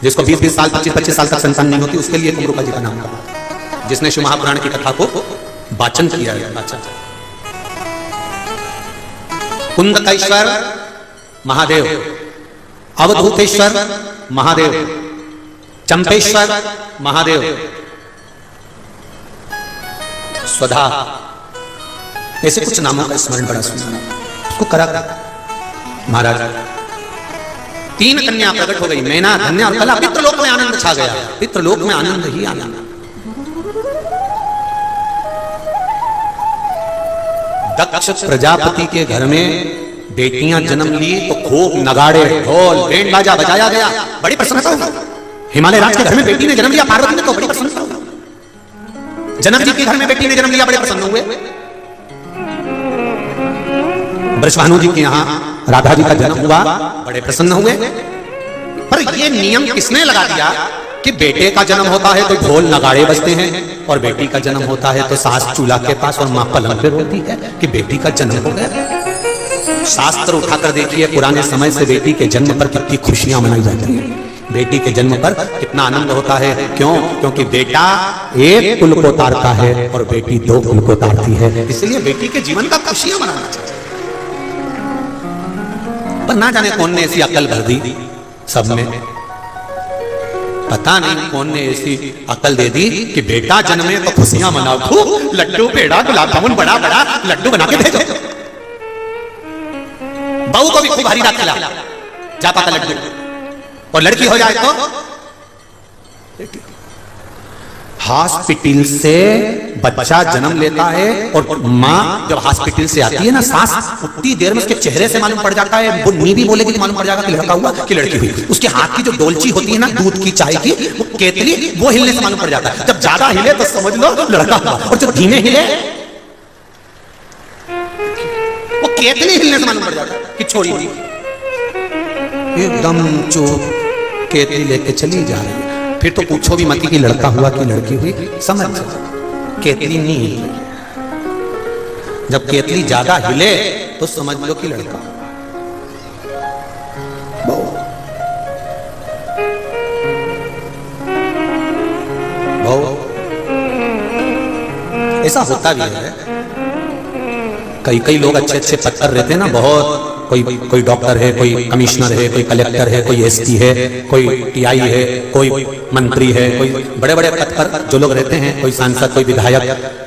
S1: जिसको 20-20 साल, 25-25 साल तक संतान नहीं होती उसके लिए तुमरूका जी का नाम था, जिसने शिव महापुराण की कथा को वाचन किया है। कुंदकेश्वर महादेव, अवधूतेश्वर महादेव, चंपेश्वर महादेव, स्वधा, ऐसे कुछ नामों का स्मरण बड़ा सुंदर उसको करा महाराज। 3 कन्या प्रकट हो गई, मैना, धन्या और कला। पितृलोक में आनंद छा गया, पितृलोक में आनंद ही आनंद। दक्ष प्रजापति के घर में बेटियां जन्म ली तो खूब नगाड़े, ढोल, बैंड बाजा बजाया गया, बड़ी प्रसन्नता हुई। हिमालय राज के घर में बेटी ने जन्म लिया, पार्वती ने, तो बड़ी प्रसन्नता हुई। जनक जी के घर में बेटी ने जन्म लिया, बड़े प्रसन्न हुए। वृषभानु जी के यहाँ राधा जी का जन्म हुआ, बड़े प्रसन्न हुए। पर यह नियम किसने लगा दिया कि बेटे का जन्म होता है तो ढोल नगाड़े बजते हैं और बेटी का जन्म होता है तो सास चूल्हा के पास और मां पलंग पे रोती है कि बेटी का जन्म हो गया। शास्त्र उठाकर देखिए, पुराने समय से बेटी के जन्म पर कितनी खुशियां मनाई जाती हैं। बेटी के जन्म पर कितना आनंद होता है। क्यों? क्योंकि बेटा एक कुल को तारता है और बेटी दो कुल को तारती है। इसलिए बेटी के जीवन का खुशियां मनाना चाहिए। पर ना जाने कौन ने ऐसी अकल भर दी सब में, पता नहीं कौन ने ऐसी अकल दे दी कि बेटा जन्मे तो खुशियां मनाओ, खूब लड्डू पेड़ा गुलाब जामुन बड़ा बड़ा लड्डू बना के भेजो, बहू को भी खूब हरी रात खिला जापा का लड्डू, और लड़की हो जाए तो हॉस्पिटल से बच्चा जन्म लेता है और माँ जब हॉस्पिटल से आती है ना, सांस उतनी देर में उसके चेहरे से मालूम पड़ जाता है, वो नी भी बोलेगी तो मालूम पड़ जाएगा कि लड़का हुआ कि लड़की हुई। उसके हाथ की जो डोलची होती है ना दूध की चाय की, वो केतली, वो हिलने से मालूम पड़ जाता है। जब ज्यादा हिले तो समझ लो लड़का हुआ, और जब धीमे हिले वो केतली हिलने से मालूम पड़ जाता है कि छोड़ी हुई। एकदम चुप केतली लेके चली जा रही है। फिर तो पूछो भी मत कि लड़का हुआ कि लड़की हुई, समझ जाओ केतली नहीं हिल रही। जब केतली ज्यादा हिले तो समझ लो कि लड़का। ऐसा होता भी है। कई लोग अच्छे पद पर रहते हैं ना, बहुत कोई डॉक्टर है, कोई कमिश्नर है, कोई कलेक्टर है, कोई एसपी है, कोई टीआई है, कोई मंत्री है, कोई बड़े बड़े पद पर जो लोग रहते हैं, कोई सांसद, कोई विधायक,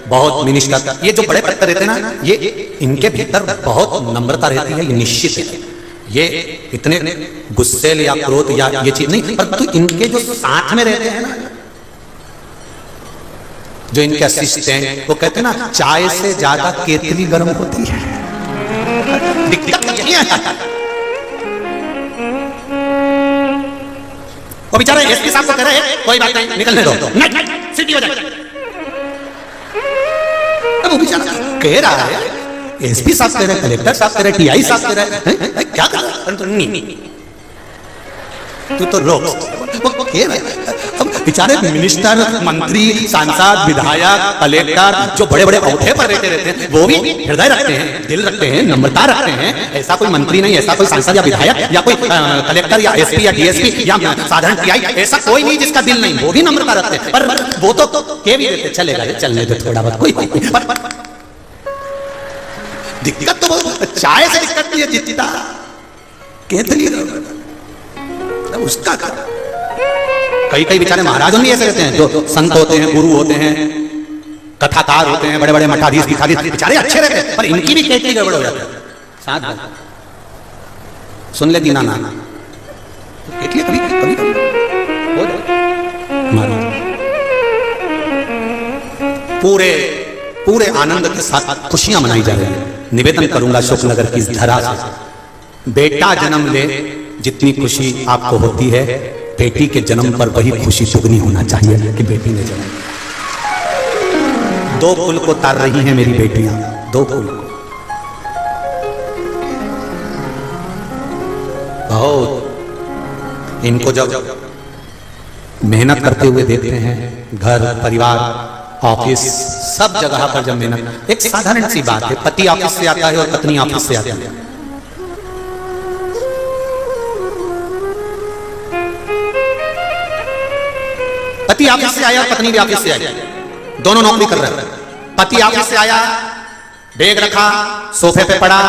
S1: बहुत मिनिस्टर, ये जो बड़े पद पर रहते हैं ना, ये इनके भीतर बहुत नम्रता रहती है, ये निश्चित है। ये इतने गुस्से या क्रोध या ये चीज नहीं, परंतु इनके जो साथ में रहते हैं ना, जो इनके असिस्टेंट, वो कहते हैं ना चाय से ज्यादा केतली गर्म होती है। दिक्कत यही है। वो बेचारा एसपी साहब को कह रहे हैं कोई बात नहीं निकलने दो, नहीं सीटी बजा। अब वो बेचारा कह रहा है, एसपी साहब कह रहे हैं, कलेक्टर साहब कह रहे हैं, टीआई साहब कह रहे हैं, क्या कर रहा है? तू तो रोक। वो कह रहा है। अब बेचारे मिनिस्टर, मंत्री, सांसद, विधायक, कलेक्टर जो बड़े बड़े औहदे पर रहते हैं, वो भी हृदय रखते हैं, दिल रखते हैं, नम्रता रखते हैं। ऐसा कोई मंत्री नहीं, ऐसा कोई सांसद या विधायक या कोई कलेक्टर या एसपी या डीएसपी या साधारण टीआई, ऐसा कोई नहीं जिसका दिल नहीं, वो भी नम्रता रखते हैं। पर वो तो कह भी देते चलेगा, चलने दो थोड़ा बहुत, कोई दिक्कत तो चाय से दिक्कत नहीं है, जितना केतली उसका कई बेचारे महाराजों भी ऐसे रहते हैं, जो संत होते हैं, गुरु होते हैं, कथाकार होते हैं, बड़े बड़े मठाधीश भिखारी, बेचारे अच्छे रहते हैं, पर इनकी भी केतली गड़बड़ हो जाती है। साथ सुन ले दीना ना केतली कभी हो जाए। पूरे आनंद के साथ खुशियां मनाई जा रही है। निवेदन करूंगा शोकनगर की इस धरा से, बेटा जन्म ले जितनी खुशी आपको होती है, बेटी के जन्म पर वही खुशी दुगनी होना चाहिए कि बेटी ने जन्म। दो कुल को तार रही हैं मेरी बेटियां, दो कुल को। बहुत इनको जब मेहनत करते हुए देखते हैं, घर परिवार ऑफिस सब जगह पर जब मेहनत, एक साधारण सी बात है, पति ऑफिस से आता है और पत्नी ऑफिस से आती है। पति ऑफिस से आया, पत्नी भी ऑफिस से आई, दोनों नौकरी कर रहे हैं। पति ऑफिस से आया, बैग रखा, सोफे पे पड़ा,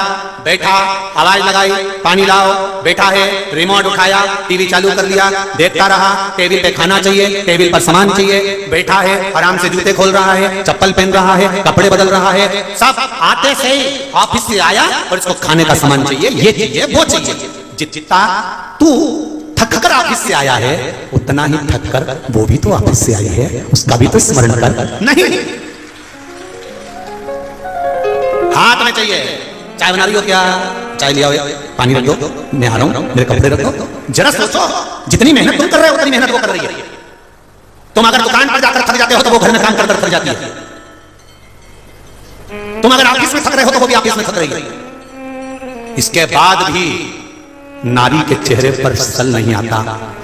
S1: बैठा, आवाज लगाई, पानी लाओ, बैठा है, रिमोट उठाया, टीवी चालू कर लिया, देखता रहा, टेबल पे खाना चाहिए, टेबल पर सामान चाहिए, बैठा है, आराम से जूते खोल रहा है, चप्पल पहन रहा है, कपड़े बदल रहा है, सब आते से ही ऑफिस से आया और इसको खाने का सामान चाहिए, ये चाहिए, वो चाहिए। जितना तू थक कर ऑफिस से आया है, उतना ही थक कर वो भी तो ऑफिस से आई है, उसका भी तो स्मरण कर। नहीं, हाथ में चाहिए, चाय बना रही हो क्या? चाय लिया, पानी रख दो, मैं आ रहा हूं, मेरे कपड़े रख दो। जरा सोचो, जितनी मेहनत तुम कर रहे हो उतनी मेहनत वो कर रही है। तुम अगर दुकान पर जाकर थक जाते हो तो वो घर में काम कर थक जाती है। तुम अगर ऑफिस में थक रहे हो तो वो भी ऑफिस में थक रही है। इसके बाद भी नारी के चेहरे पर सल नहीं आता।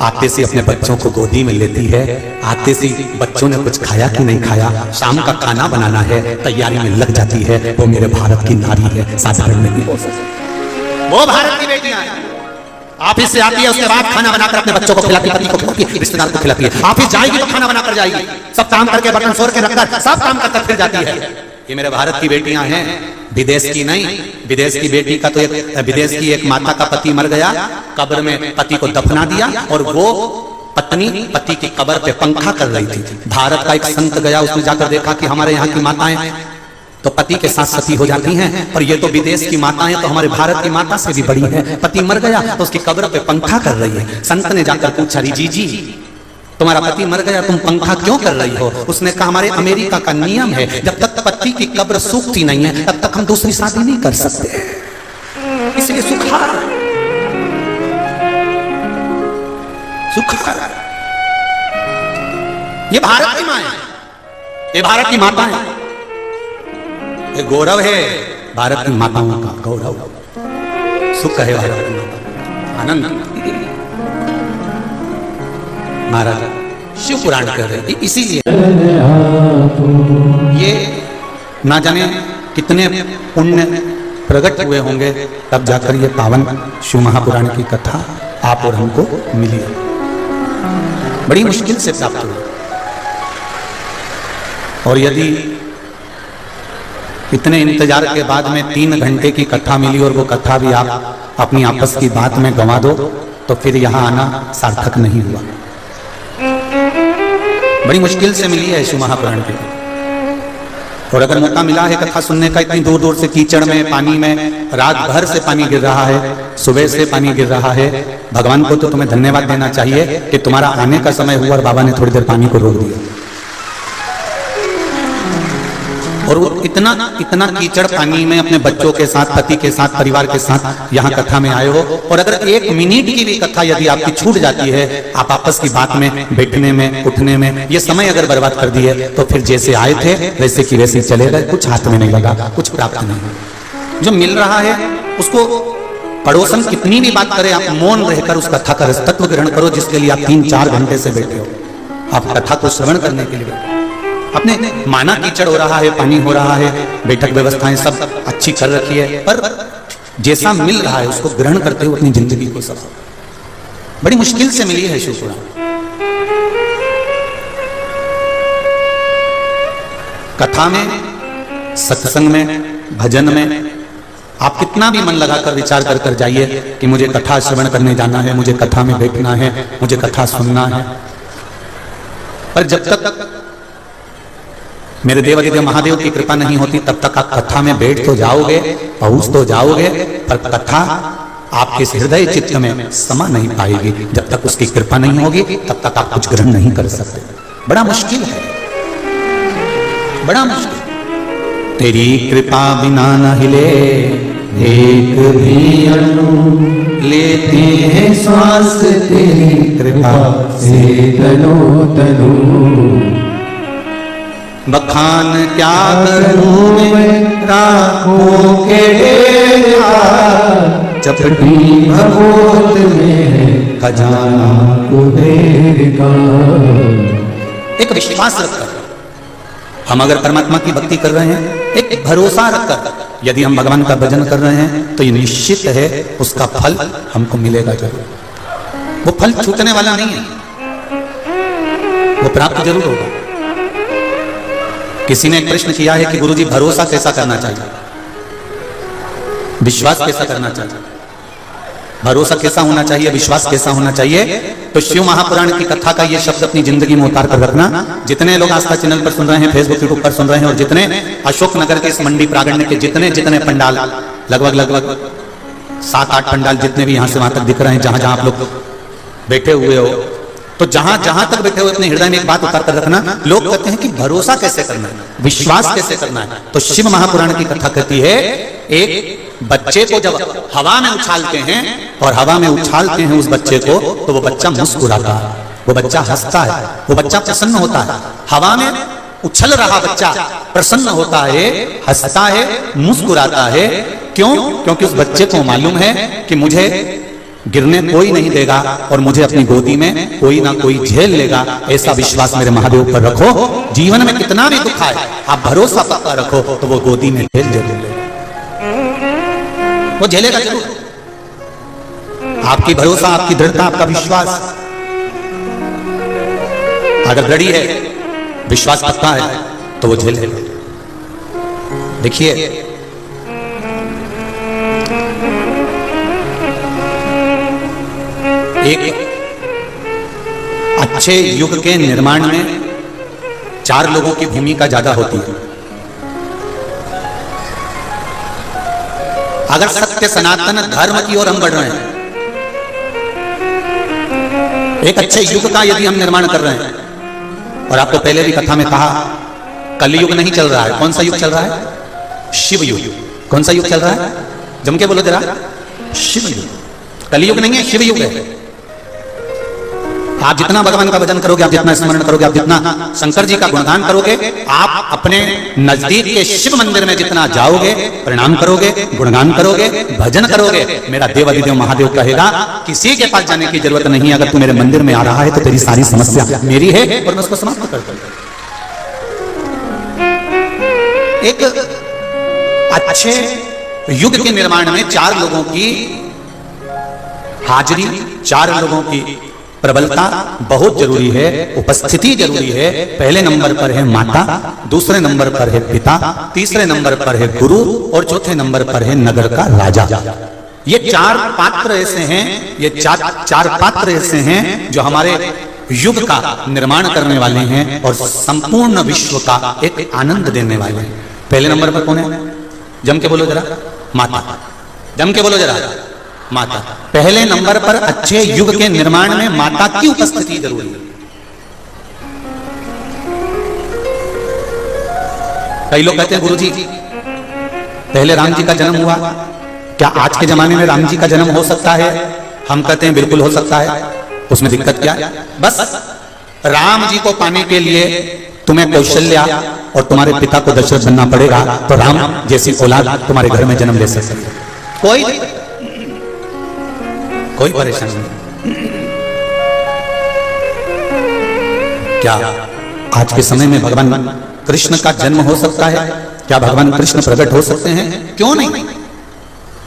S1: आते से अपने बच्चों को गोदी में लेती है, आते से बच्चों ने कुछ खाया कि नहीं खाया, शाम का खाना बनाना है, तैयारी में लग जाती है। वो मेरे भारत की नारी है, साधारण नहीं हो सकती। वो भारत की बेटियां हैं। ऑफिस से आती है, उसके बाद खाना बनाकर अपने बच्चों को खिलाती, पति को खिलाती है, रिश्तेदार को खिलाती है। ऑफिस जाएगी तो खाना बनाकर जाएगी, सब काम करके बर्तन सोर के रखकर सब काम करकर फिर जाती है। ये मेरे भारत की बेटियां हैं, विदेश की नहीं। विदेश की बेटी का तो विदेश की एक माता का पति मर गया, कब्र में पति को दफना दिया और वो पत्नी पति की कब्र पे पंखा कर रही थी। भारत का एक संत गया, उसने जाकर देखा कि हमारे यहाँ की माताएं तो पति के साथ सती हो जाती हैं, और ये तो विदेश की माताएं तो हमारे भारत की माता से भी बड़ी है। पति मर गया तो उसकी कब्र पे पंखा कर रही है। संत ने जाकर पूछा, जी तुम्हारा पति मर गया, तुम पंखा क्यों कर रही हो? उसने कहा, हमारे अमेरिका का नियम है, जब तक पति की कब्र सूखती नहीं है तब तक हम दूसरी शादी नहीं कर सकते, इसलिए सुखा ये भारत की माँ है, ये भारत की माता है, ये गौरव है भारत की माताओं का, गौरव सुख है भारत की माता, आनंद। महाराज शिव पुराण कर रहे, इसीलिए ये ना जाने कितने पुण्य प्रकट हुए होंगे तब जाकर ये पावन शिव महापुराण की कथा आप और हमको मिली, बड़ी मुश्किल से प्राप्त हुई। और यदि इतने इंतजार के बाद में 3 घंटे की कथा मिली और वो कथा भी आप अपनी आपस की बात में गंवा दो तो फिर यहाँ आना सार्थक नहीं हुआ। बड़ी मुश्किल से मिली है शिव महापुराण की, और अगर मौका मिला है कथा सुनने का, इतनी दूर दूर से कीचड़ में, पानी में, रात भर से पानी गिर रहा है, सुबह से पानी गिर रहा है, भगवान को तो तुम्हें धन्यवाद देना चाहिए कि तुम्हारा आने का समय हुआ और बाबा ने थोड़ी देर पानी को रोक दिया। और वो इतना कीचड़ पानी में अपने बच्चों के साथ, पति के साथ, परिवार के साथ यहाँ कथा में आए हो, और अगर 1 मिनट की भी कथा यदि आपकी छूट जाती है, आप आपस की बात में, बैठने में, उठने में, ये समय अगर बर्बाद कर दिए तो फिर जैसे आए थे वैसे की वैसे चले गए, कुछ हाथ में नहीं लगा, कुछ प्राप्त नहीं। जो मिल रहा है उसको पड़ोसन कितनी भी बात करे, आप मौन रहकर उस कथा का तत्व ग्रहण करो, जिसके लिए आप 3-4 घंटे से बैठे हो। आप कथा को श्रवण करने के लिए अपने माना कीचड़ हो रहा है, पानी हो रहा है, बैठक व्यवस्थाएं सब अच्छी कर रखी है, पर जैसा मिल रहा है उसको ग्रहण करते हुए अपनी जिंदगी को सब बड़ी मुश्किल से मिली है शिव पुराण। कथा में, सत्संग में, भजन में आप कितना भी मन लगाकर विचार कर कर जाइए कि मुझे कथा श्रवण करने जाना है, मुझे कथा में बैठना है, मुझे कथा सुनना है, पर जब तक मेरे देवाधिदेव महादेव की कृपा नहीं होती तब तक आप कथा में बैठ तो जाओगे, पहुंच तो जाओगे, पर कथा आपके हृदय चित्त में समा नहीं पाएगी। जब तक उसकी कृपा नहीं होगी तब तक आप कुछ ग्रहण नहीं कर सकते। बड़ा मुश्किल है, बड़ा मुश्किल। तेरी कृपा बिना न हिले एक भी अणु, लेते हैं श्वास तेरी कृपा से तनो तनु। बखान क्या करूं मैं राखों के डेरा, चपटी भगोत में खजाना कुबेर का। एक विश्वास रखकर हम अगर परमात्मा की भक्ति कर रहे हैं, एक भरोसा रखकर यदि हम भगवान का भजन कर रहे हैं, तो ये निश्चित है उसका फल हमको मिलेगा जरूर। वो फल छूटने वाला नहीं है, वो प्राप्त जरूर होगा। किसी ने एक प्रश्न किया है कि गुरुजी भरोसा कैसा करना चाहिए, विश्वास कैसा करना चाहिए, भरोसा कैसा होना चाहिए, विश्वास कैसा होना चाहिए? तो शिव महापुराण की कथा का ये शब्द अपनी जिंदगी में उतार कर रखना। जितने लोग आस्था चैनल पर सुन रहे हैं, फेसबुक यूट्यूब पर सुन रहे हैं, और जितने अशोकनगर के इस मंडी प्रांगण के जितने पंडाल, लगभग 7-8 पंडाल जितने भी यहाँ से वहां तक दिख रहे हैं, जहां जहां आप लोग बैठे हुए हो, तो जहां जहां तक बैठे हुए अपने हृदय में एक बात उतार कर रखना। लोग कहते हैं कि भरोसा कैसे करना है, विश्वास कैसे करना है, तो शिव महापुराण की कथा कहती है एक बच्चे को जब हवा में उछालते हैं और हवा में उछालते हैं उस बच्चे को, तो वो बच्चा मुस्कुराता है, वो बच्चा हंसता है, वो बच्चा प्रसन्न होता है। हवा में उछल रहा बच्चा प्रसन्न होता है, हंसता है, मुस्कुराता है। क्यों? क्योंकि उस बच्चे को मालूम है कि मुझे गिरने कोई नहीं देगा और मुझे अपनी गोदी में कोई ना कोई झेल लेगा। ऐसा विश्वास मेरे महादेव पर रखो। जीवन में कितना भी दुख आए, आप भरोसा पक्का रखो तो वो गोदी में झेल जरूर लेगा, वो झेलेगा जरूर। आपकी भरोसा, आपकी दृढ़ता, आपका विश्वास अगर दृढ़ है, विश्वास पक्का है, तो वो झेल लेगा। देखिए एक अच्छे युग के निर्माण में 4 लोगों की भूमिका ज्यादा होती है। अगर सत्य सनातन धर्म की ओर हम बढ़ रहे हैं, एक अच्छे युग का यदि हम निर्माण कर रहे हैं, और आपको पहले भी कथा में कहा, कलयुग नहीं चल रहा है। कौन सा युग चल रहा है? शिव युग। कौन सा युग चल रहा है? जम के बोलो जरा। शिव युग। कलयुग नहीं है, शिव युग है। आप जितना भगवान का भजन करोगे, आप जितना स्मरण करोगे, आप जितना शंकर जी का गुणगान करोगे, आप अपने नजदीक के शिव मंदिर में जितना जाओगे, प्रणाम करोगे, गुणगान करोगे, भजन करोगे, मेरा देव अधिदेव महादेव कहेगा किसी के पास जाने की जरूरत नहीं। अगर तू मेरे मंदिर में आ रहा है तो तेरी सारी समस्या मेरी है और मैं उसको समाप्त कर दूंगा। एक अच्छे युग के निर्माण में 4 लोगों की हाजिरी, 4 लोगों की प्रबलता बहुत जरूरी है, उपस्थिति जरूरी है। पहले नंबर पर है माता, दूसरे नंबर पर है पिता, तीसरे नंबर पर है गुरु और चौथे नंबर पर है नगर का राजा। ये 4 पात्र ऐसे हैं, ये 4 पात्र ऐसे हैं जो हमारे युग का निर्माण करने वाले हैं और संपूर्ण विश्व का एक आनंद देने वाले हैं। पहले नंबर पर कौन है? जम के बोलो जरा। माता। जम के बोलो जरा। माता। पहले नंबर पर अच्छे युग के निर्माण में माता की उपस्थिति जरूरी है। कई लोग कहते हैं गुरुजी पहले राम जी का जन्म हुआ, क्या आज के जमाने में राम जी का जन्म हो सकता है? हम कहते हैं बिल्कुल हो सकता है। उसमें दिक्कत क्या है? बस राम जी को पाने के लिए तुम्हें कौशल्या और तुम्हारे पिता को दशरथ बनना पड़ेगा, तो राम जैसी औलाद तुम्हारे घर में जन्म ले सकती है। कोई परेशानी नहीं। क्या आज के समय में भगवान कृष्ण का जन्म हो सकता है? क्या भगवान कृष्ण प्रकट हो सकते हैं? क्यों नहीं?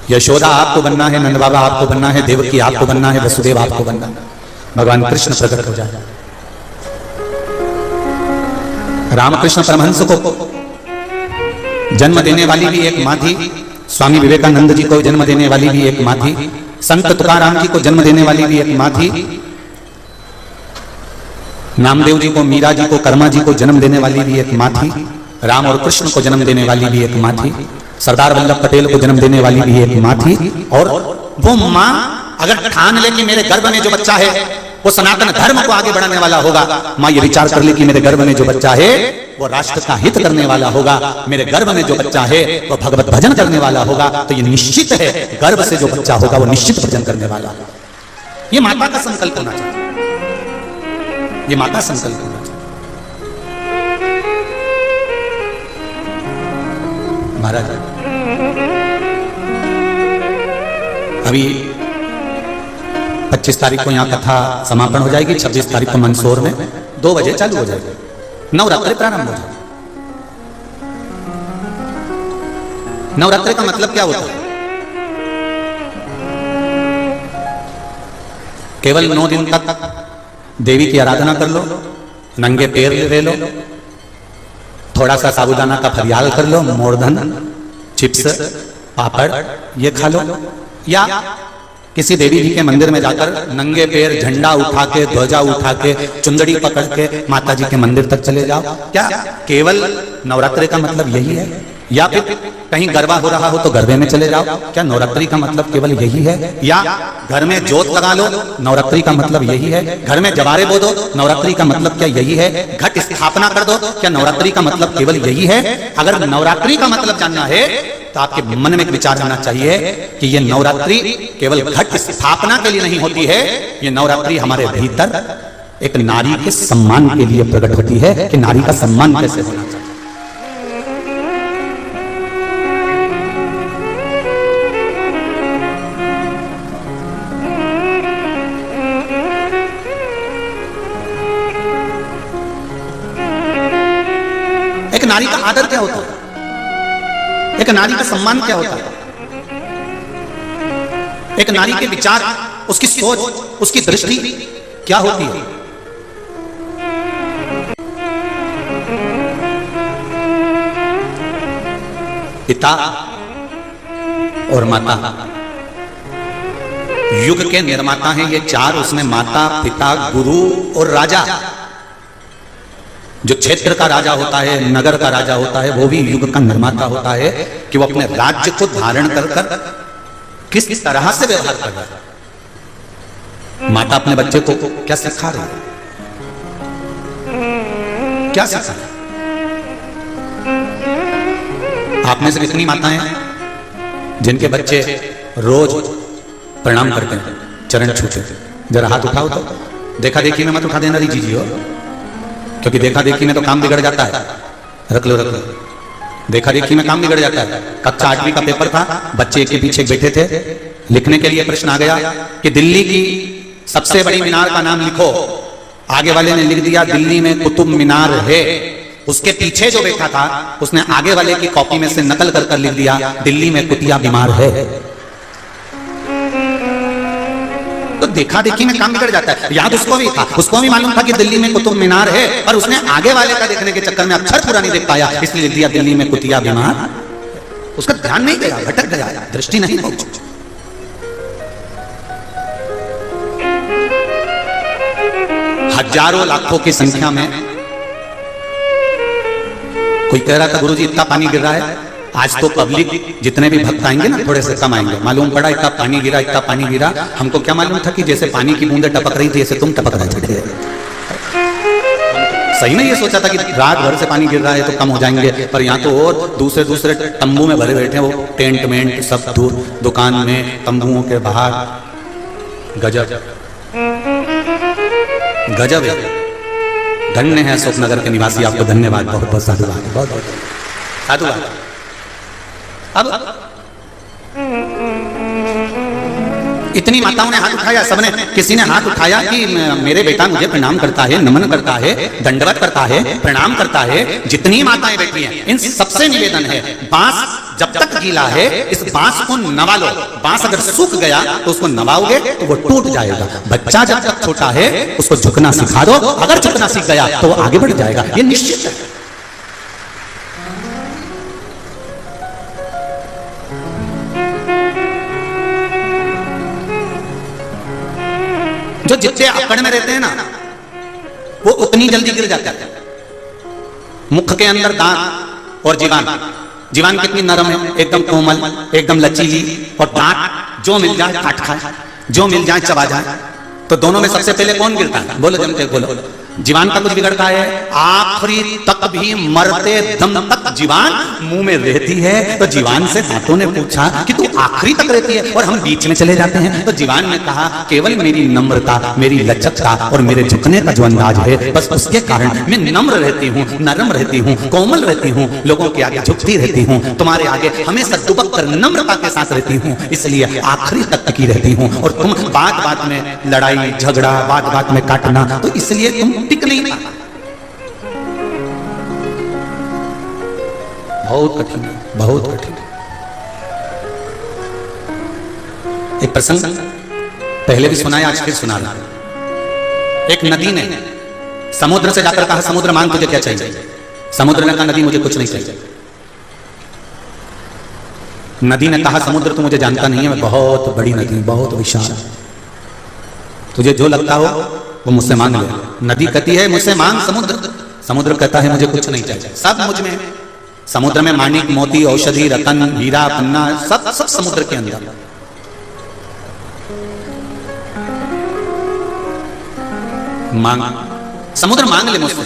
S1: यशोदा आपको बनना है, नंद बाबा आपको बनना है, देवकी आपको बनना है, वसुदेव आपको बनना है, भगवान कृष्ण प्रकट हो जाए। रामकृष्ण परमहंस को जन्म देने वाली भी एक माँ थी, स्वामी विवेकानंद जी को जन्म देने वाली भी एक माँ थी, संत तुकाराम जी को जन्म देने वाली भी एक माँ थी, नामदेव जी को, मीरा जी को, कर्मा जी को जन्म देने वाली भी एक माँ थी, राम और कृष्ण को जन्म देने वाली भी एक माँ थी, सरदार वल्लभ पटेल को जन्म देने वाली भी एक माँ थी। और वो माँ अगर ठान ले कि मेरे गर्भ में जो बच्चा है वो सनातन धर्म को आगे बढ़ाने वाला होगा, माँ ये विचार कर ले कि मेरे गर्भ में जो बच्चा है वो राष्ट्र का हित करने वाला होगा, मेरे गर्भ में जो बच्चा है वो भगवत भजन करने वाला होगा, तो ये निश्चित है गर्भ से जो बच्चा होगा वो निश्चित भजन करने वाला होगा। ये माता का संकल्प होना चाहिए, ये माता संकल्प होना चाहिए। महाराज अभी 25 तारीख को यहाँ कथा समापन हो जाएगी, 26 तारीख को मंदसौर में 2 बजे चालू हो जाएगी, नवरात्रि प्रारंभ हो जाएगी। नवरात्रि का मतलब क्या होता है? केवल 9 दिन तक देवी की आराधना कर लो, नंगे पैर ले लो, थोड़ा सा साबूदाना का फरियाल कर लो, मोरधन, चिप्स, पापड़ ये खा लो, या किसी देवी जी के मंदिर में जाकर नंगे पैर झंडा उठा के, ध्वजा उठा के, चुंदड़ी पकड़ के माता जी के मंदिर तक चले जाओ। क्या केवल नवरात्रि का मतलब यही है? या फिर कहीं गरबा हो रहा हो तो गरबे में चले जाओ, क्या नवरात्रि का मतलब केवल यही है? या घर में जोत लगा लो, नवरात्रि का मतलब यही है? घर में जवारे बो दो, नवरात्रि का मतलब क्या यही है? घट स्थापना कर दो, क्या नवरात्रि का मतलब केवल यही है? अगर नवरात्रि का मतलब जानना है तो आपके मन में एक विचार आना चाहिए कि ये नवरात्रि केवल घट स्थापना के लिए नहीं होती है, ये नवरात्रि हमारे भीतर एक नारी के सम्मान के लिए प्रकट होती है कि नारी का सम्मान कैसे होना चाहिए। एक नारी का आदर क्या होता है? एक नारी का सम्मान क्या होता है? एक नारी के विचार उसकी सोच, उसकी दृष्टि क्या होती है। पिता और माता युग के निर्माता हैं ये चार। उसमें माता, पिता, गुरु और राजा। जो क्षेत्र का राजा होता है, नगर का राजा होता है, वो भी युग का निर्माता होता है कि वो अपने राज्य को धारण कर कर किस तरह से व्यवहार कर रहा है। माता अपने बच्चे को क्या सिखा रही है, क्या सिखा रही है? आप में से कितनी माताएं हैं जिनके बच्चे रोज प्रणाम करते हैं, चरण छूते? जरा हाथ उठाओ तो। देखा देखी में मत उठा देना दीजिए, क्योंकि देखा देखी में तो काम बिगड़ जाता है। रख लो, रख लो। देखा देखी में काम बिगड़ जाता है। कक्षा 8वीं का पेपर था, बच्चे एक के पीछे बैठे थे, लिखने के लिए प्रश्न आ गया कि दिल्ली की सबसे बड़ी मीनार का नाम लिखो। आगे वाले ने लिख दिया दिल्ली में कुतुब मीनार है। उसके पीछे जो बैठा था उसने आगे वाले की कॉपी में से नकल कर लिख दिया दिल्ली में कुतिया बीमार है। तो देखा देखी में काम बिगड़ जाता है। याद उसको भी था, उसको भी मालूम था कि दिल्ली में कुतुब मीनार है, पर उसने आगे वाले का देखने के चक्कर में अक्षर पूरा नहीं देख पाया, इसलिए लिख दिया दिल्ली में कुतिया बीमार। उसका ध्यान नहीं गया, भटक गया, दृष्टि नहीं पहुंची। हजारों लाखों की संख्या में कोई कह रहा था गुरुजी इतना पानी गिर रहा है, आज तो पब्लिक जितने भी भक्त आएंगे ना थोड़े से कम आएंगे। मालूम पड़ा इतना पानी गिरा, इतना पानी गिरा। हमको क्या मालूम था कि जैसे पानी की बूंदें टपक रही थी ऐसे तुम टपक रहे थे। सही में ये सोचा था कि रात भर से पानी गिर रहा है तो कम हो जाएंगे, पर यहाँ तो और दूसरे दूसरे तंबू में भरे बैठे, वो टेंट मेंट सब दूर दुकान में तंबुओं के बाहर। गजब गजब है। धन्य है अशोक नगर के निवासी, आपको धन्यवाद, बहुत बहुत साधुवाद, बहुत बहुत साधुवाद। अब इतनी माताओं ने हाथ उठाया, सबने, किसी ने हाथ उठाया कि मेरे बेटा मुझे प्रणाम करता है, नमन करता है, दंडवत करता है, प्रणाम करता है। जितनी माताएं बैठी हैं इन सबसे निवेदन है, बांस जब तक गीला है इस बांस को नवा लो। बांस अगर सूख गया तो उसको नवाओगे तो वो टूट जाएगा। बच्चा जब तक छोटा है उसको झुकना सिखा दो, अगर झुकना सीख गया तो वो आगे बढ़ जाएगा, ये निश्चित है। जो जितने अकड़ में रहते हैं ना वो उतनी जल्दी गिर जाते हैं। मुख के अंदर दांत और जीवान, जीवान कितनी नरम है, एकदम कोमल, एकदम लचीली, और दांत जो मिल जाए काट खाए, जो मिल जाए चबा जाए। तो दोनों में सबसे पहले कौन गिरता है? बोलो जमते बोलो। जीवान का कुछ बिगड़ता है, आखिरी तक भी मरते दम तक जीवान मुंह में रहती है। तो जीवान से दांतों ने पूछा कि तू आखिरी तक रहती है और हम बीच में चले जाते हैं। तो जीवान ने कहा केवल मेरी नम्रता, मेरी लचकता और मेरे झुकने का जो अंदाज है, बस उसके कारण मैं नम्र रहती हूँ, नरम रहती हूँ, कोमल रहती हूँ, लोगों के आगे झुकती रहती हूँ, तुम्हारे आगे हमेशा दुबक कर नम्रता के साथ रहती हूँ, इसलिए आखिरी तक टिकी रहती हूँ। और तुम बात बात में लड़ाई झगड़ा, बात बात में काटना, तो इसलिए तुम टिक नहीं पाता। बहुत कठिन है, बहुत कठिन है। एक प्रसंग पहले भी सुनाया, आज फिर सुना रहा। एक नदी ने समुद्र से जाकर कहा समुद्र मांग तुझे क्या चाहिए? समुद्र ने कहा नदी मुझे कुछ नहीं चाहिए। नदी ने कहा समुद्र तू मुझे जानता नहीं है, मैं बहुत बड़ी नदी, बहुत विशाल, तुझे जो लगता हो वो मुझसे मांग ले। नदी कहती है मुझसे मांग समुद्र। समुद्र कहता है मुझे कुछ नहीं चाहिए, सब मुझ में है। समुद्र में माणिक, मोती, औषधि, रतन, हीरा, पन्ना, सब सब समुद्र के अंदर। मांग, समुद्र मांग ले मुझसे।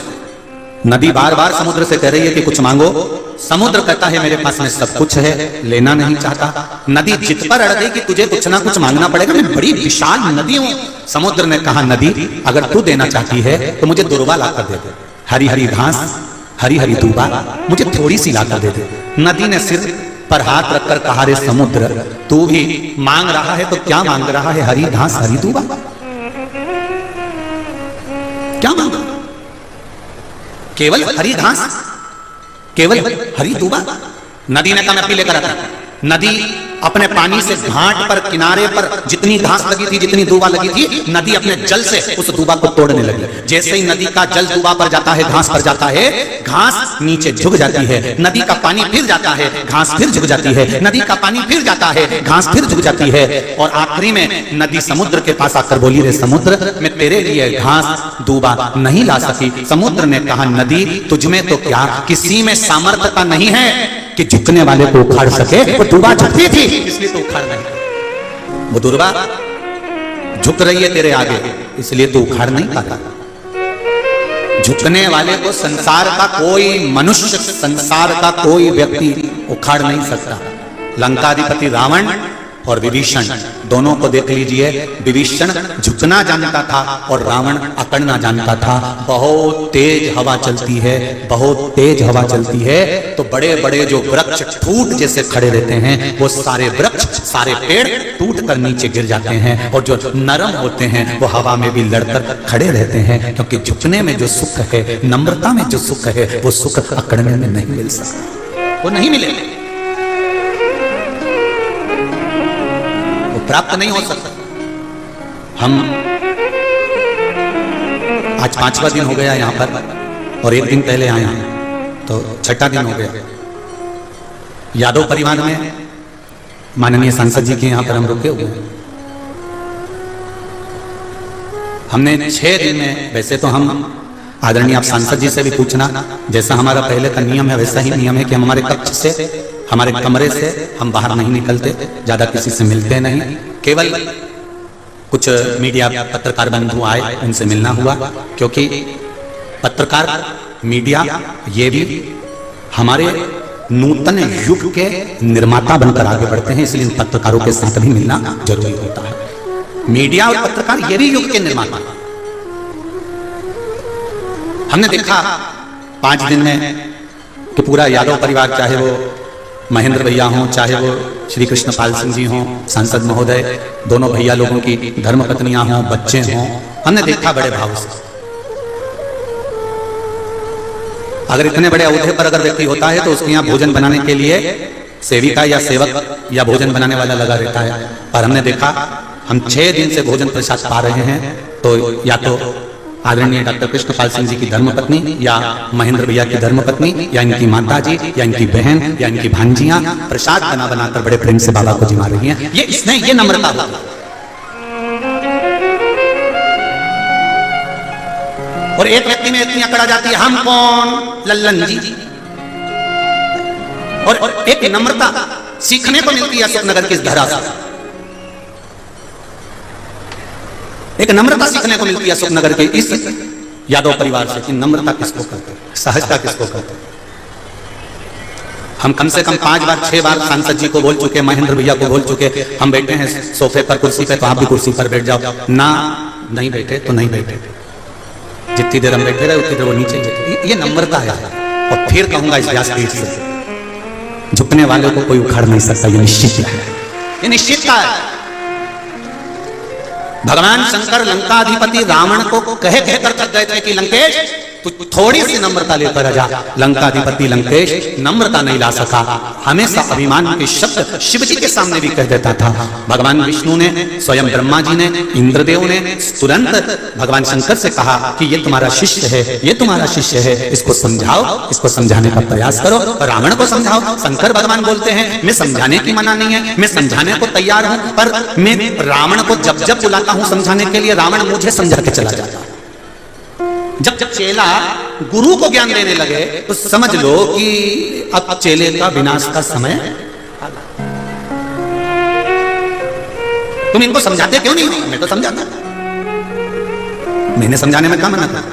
S1: नदी बार बार समुद्र से कह रही है कि कुछ मांगो। समुद्र कहता है मेरे पास में सब कुछ है, लेना नहीं चाहता। नदी जित पर अड़ गई कि तुझे कुछ ना कुछ मांगना पड़ेगा, मैं बड़ी विशाल नदी हूं। समुद्र ने कहा नदी अगर तू देना चाहती है तो मुझे दुर्वा लाकर दे दे, हरी हरी घास, हरी हरी दूबा मुझे थोड़ी सी लाकर दे दे। नदी ने सिर पर हाथ रखकर कहा रे समुद्र तू भी मांग रहा है तो क्या मांग रहा है? हरी घास, हरी दूबा, क्या मांग रहा? केवल हरी घास, केवल हरी दूबा। नदी ने कहा मैं अपनी लेकर आता। नदी अपने पानी से घाट पर किनारे पर जितनी घास लगी थी, जितनी दूबा लगी थी, नदी अपने जल से उस दूबा को तोड़ने लगी। जैसे ही नदी का जल दूबा पर जाता है, घास पर जाता है, घास नीचे झुक जाती है। नदी का पानी फिर जाता है, घास फिर झुक जाती है। नदी का पानी फिर जाता है, घास फिर झुक जाती है। और आखिरी में नदी समुद्र के पास आकर बोली, रे समुद्र, मैं तेरे लिए घास दूबा नहीं ला सकी। समुद्र ने कहा, नदी तुझमें तो क्या किसी में सामर्थ्य नहीं है कि झुकने वाले को उखाड़ सके। वो दूबा झुकती थी इसलिए तो उखाड़ नहीं। वो दूबा झुक रही है तेरे आगे इसलिए तो उखाड़ नहीं पाता। झुकने वाले को संसार का कोई मनुष्य, संसार का कोई व्यक्ति उखाड़ नहीं सकता। लंकाधिपति रावण और विभीषण दोनों को देख लीजिए। विभीषण झुकना जानता था और रावण अकड़ना जानता था। बहुत तेज हवा चलती है, बहुत तेज हवा चलती है तो बड़े बड़े जो वृक्ष ठूट जैसे खड़े रहते हैं, वो सारे वृक्ष, सारे पेड़ टूट कर नीचे गिर जाते हैं। और जो नरम होते हैं वो हवा में भी लड़कर खड़े रहते हैं, क्योंकि झुकने में जो सुख है, नम्रता में जो सुख है, वो सुख अकड़ने में नहीं मिल सकता, वो नहीं मिलेगा, प्राप्त नहीं हो सकता। हम आज 5वां दिन हो गया यहां पर और 1 दिन पहले आए हैं तो 6ठा दिन हो गया। यादव परिवार में माननीय सांसद जी के यहां पर हम रुके हुए। हमने 6 दिन में, वैसे तो हम आदरणीय आप सांसद जी से भी पूछना, जैसा हमारा पहले का नियम है वैसा ही नियम है कि हम हमारे कक्ष से, हमारे कमरे से हम बाहर नहीं निकलते, ज्यादा किसी से मिलते नहीं। केवल कुछ मीडिया पत्रकार बंधु आए, उनसे मिलना हुआ, क्योंकि पत्रकार मीडिया ये भी हमारे नूतन युग के निर्माता बनकर आगे बढ़ते हैं, इसलिए इन पत्रकारों के साथ भी मिलना जरूरी होता है। मीडिया और पत्रकार ये भी युग के निर्माता। हमने देखा 5 दिन में कि पूरा यादव परिवार, चाहे वो महेंद्र भैया हों, चाहे वो श्री कृष्ण पाल सिंह जी हों, सांसद महोदय, दोनों भैया लोगों की धर्मपत्नियां हों, बच्चे हों, हमने देखा बड़े भाव से। अगर इतने बड़े औहदे पर अगर व्यक्ति होता है तो उसके यहाँ भोजन बनाने के लिए सेविका या सेवक या भोजन बनाने वाला लगा रहता है। पर हमने देखा हम 6 दिन से भोजन प्रसाद पा रहे हैं, तो या तो आदरणीय डॉक्टर कृष्णपाल सिंह जी की धर्मपत्नी या महेंद्र भैया की धर्मपत्नी या इनकी माता जी या इनकी बहन या इनकी भांजियां प्रसाद बना बनाकर बड़े प्रेम से बाबा को जिमा रही हैं। ये नम्रता है। और एक व्यक्ति में इतनी अकड़ आ जाती है, हम कौन, लल्लन जी। और एक नम्रता सीखने को मिलती है अशोकनगर की इस धरा से, एक नम्रता सीखने को मिलती है अशोकनगर के इस यादव परिवार से कि नम्रता किसको कहते हैं, सहजता किसको कहते हैं। हम कम से कम 5 बार 6 बार सांसद जी को बोल चुके, महेंद्र भैया को बोल चुके, हम बैठे हैं सोफे पर, कुर्सी पे, तो आप भी कुर्सी पर बैठ जाओ ना। नहीं बैठे तो नहीं बैठे, जितनी देर हम बैठे रहे उतनी देर वो नीचे बैठे। ये नम्रता है। और फिर कहूंगा इस व्यासपीठ से, झुकने वाले को कोई उखाड़ नहीं सकता, ये निश्चित है, ये निश्चित है। भगवान शंकर लंकाधिपति रावण को कह कहकर थक गए थे कि लंकेश तू थोड़ी सी नम्रता लेकर जा। लंकाधिपति लंकेश नम्रता नहीं ला सका, हमेशा अभिमान के शब्द शिव जी के सामने भी कह देता था। भगवान विष्णु ने, स्वयं ब्रह्मा जी ने, इंद्रदेव ने तुरंत भगवान शंकर से कहा कि ये तुम्हारा शिष्य है, ये तुम्हारा शिष्य है, इसको समझाओ, इसको समझाने का प्रयास करो। रावण को समझाओ। शंकर भगवान बोलते हैं मैं समझाने की मना नहीं है, मैं समझाने को तैयार हूं, पर मैं रावण को जब जब बुलाता हूं समझाने के लिए, रावण मुझे समझा के चला जाता। जब जब चेला गुरु को ज्ञान देने लगे तो समझ लो कि अब चेले का विनाश का समय। तुम इनको समझाते क्यों नहीं हो? मैं तो समझाता, मैंने समझाने में क्या मना था?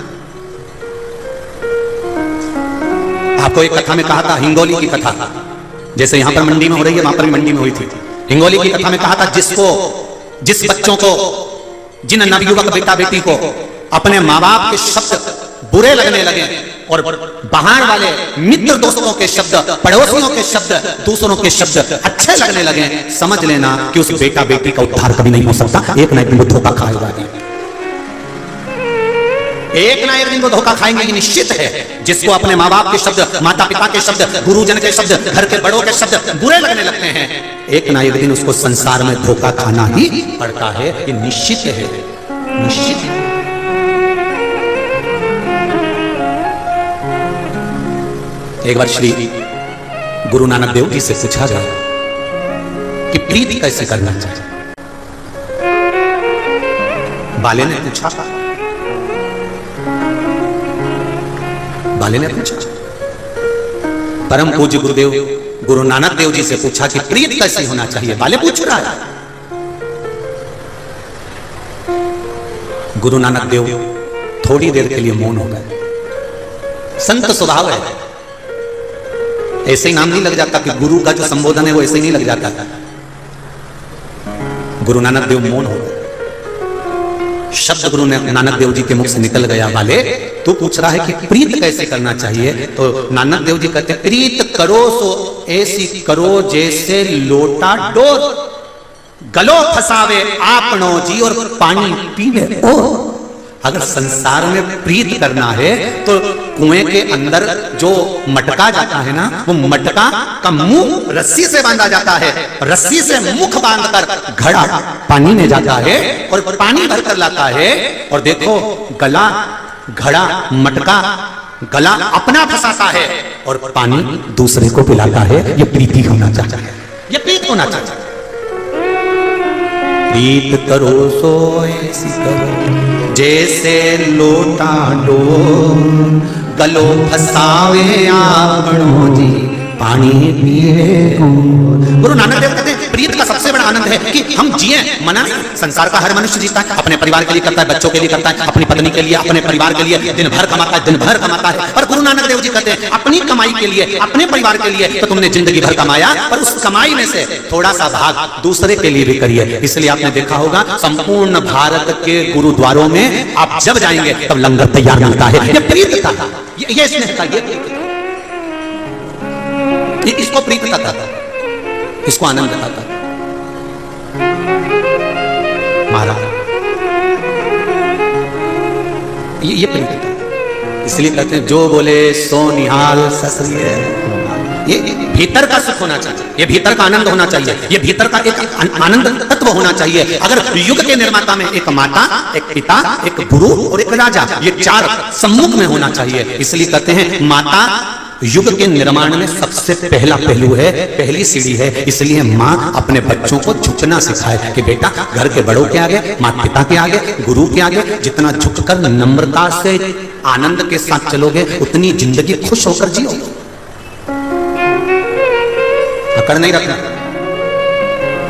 S1: आपको एक कथा में कहा था, हिंगोली की कथा, जैसे यहां पर मंडी में हो रही है, वहां पर भी मंडी में हुई थी। हिंगोली की कथा में कहा था, जिस बच्चों को, जिन नवयुवक बेटा बेटी को अपने माँ बाप के शब्द बुरे लगने लगे और बाहर वाले मित्र दोस्तों के शब्द, पड़ोसियों के शब्द, दूसरों के शब्द अच्छे लगने लगे, समझ लेना कि उस बेटा बेटी का उद्धार कभी नहीं हो सकता, एक ना एक दिन वो धोखा खाएगा। एक ना एक दिन वो धोखा खाएंगे, ये निश्चित है। जिसको अपने माँ बाप के शब्द, माता पिता के शब्द, गुरुजन के शब्द, घर के बड़ों के शब्द बुरे लगने लगते हैं, एक ना एक दिन उसको संसार में धोखा खाना ही पड़ता है। ये निश्चित है, निश्चित है। एक बार श्री गुरु नानक देव जी से पूछा गया कि प्रीति कैसे करना चाहिए। बाले ने पूछा, बाले ने पूछा, परम पूज्य गुरुदेव गुरु नानक देव जी से पूछा कि प्रीति कैसे होना चाहिए। बाले पूछ रहा है। गुरु नानक देव थोड़ी देर के लिए मौन हो गए। संत स्वभाव है, ऐसे ही नाम नहीं लग जाता कि गुरु का जो संबोधन है वो ऐसे ही नहीं लग जाता। गुरु नानक देव मौन हो गए। शब्द गुरु नानक देव जी के मुख से निकल गया, वाले तू पूछ रहा है कि प्रीत कैसे करना चाहिए। तो नानक देव जी कहते हैं, प्रीत करो सो ऐसी करो जैसे लोटा डोर, गलो फसावे आपनो जी और पानी पीवे ओ। अगर संसार में प्रीत करना है तो कुएं के अंदर जो मटका जाता है ना, वो मटका का मुंह रस्सी से बांधा जाता है, रस्सी से मुख बांधकर घड़ा पानी में जाता है और पानी भरकर लाता है। और देखो गला, घड़ा, मटका, गला अपना फंसाता है और पानी दूसरे को पिलाता है। ये प्रीति होना चाहिए, ये प्रीत होना चाहिए। प्रीत करो सो ऐसी करो जैसे लोटा डोर, गलो फसावे आपनो जी पानी पिए। गुरु नानक देव कहते हैं प्रीत का सबसे बड़ा आनंद है कि हम जिए। मना संसार का हर मनुष्य जीता है, अपने परिवार के लिए करता है, बच्चों के लिए करता है, अपनी पत्नी के लिए, अपने परिवार के लिए दिन भर कमाता है, दिन भर कमाता है। और गुरु नानक देव जी कहते हैं अपनी कमाई के लिए, अपने परिवार के लिए तो तुमने जिंदगी भर कमाया, पर उस कमाई में से थोड़ा सा भाग दूसरे के लिए भी करिए। इसलिए आपने देखा होगा संपूर्ण भारत के गुरुद्वारों में आप जब जाएंगे तब लंगर तैयार मिलता है। ये प्रीत का, ये स्नेह का, ये इसको प्रीत का था, इसको आनंद का था। महाराज ये प्रीत था। इसलिए कहते हैं जो बोले सो निहाल ससुरिये। ये भीतर का सुख होना चाहिए, ये भीतर का आनंद होना चाहिए, ये भीतर का एक आनंद तत्व होना चाहिए। अगर युग के निर्माता में एक माता, एक पिता, एक गुरु और एक राजा, ये चार सम्मुख में होना चाहिए। इसलिए कहते हैं माता युग के निर्माण में सबसे पहला पहलू है, पहली सीढ़ी है। इसलिए माँ अपने बच्चों को झुकना सिखाए कि बेटा घर के बड़ों के आगे, माता पिता के आगे, गुरु के आगे जितना झुककर नम्रता से आनंद के साथ चलोगे उतनी जिंदगी खुश होकर जियो। अकड़ नहीं रखना।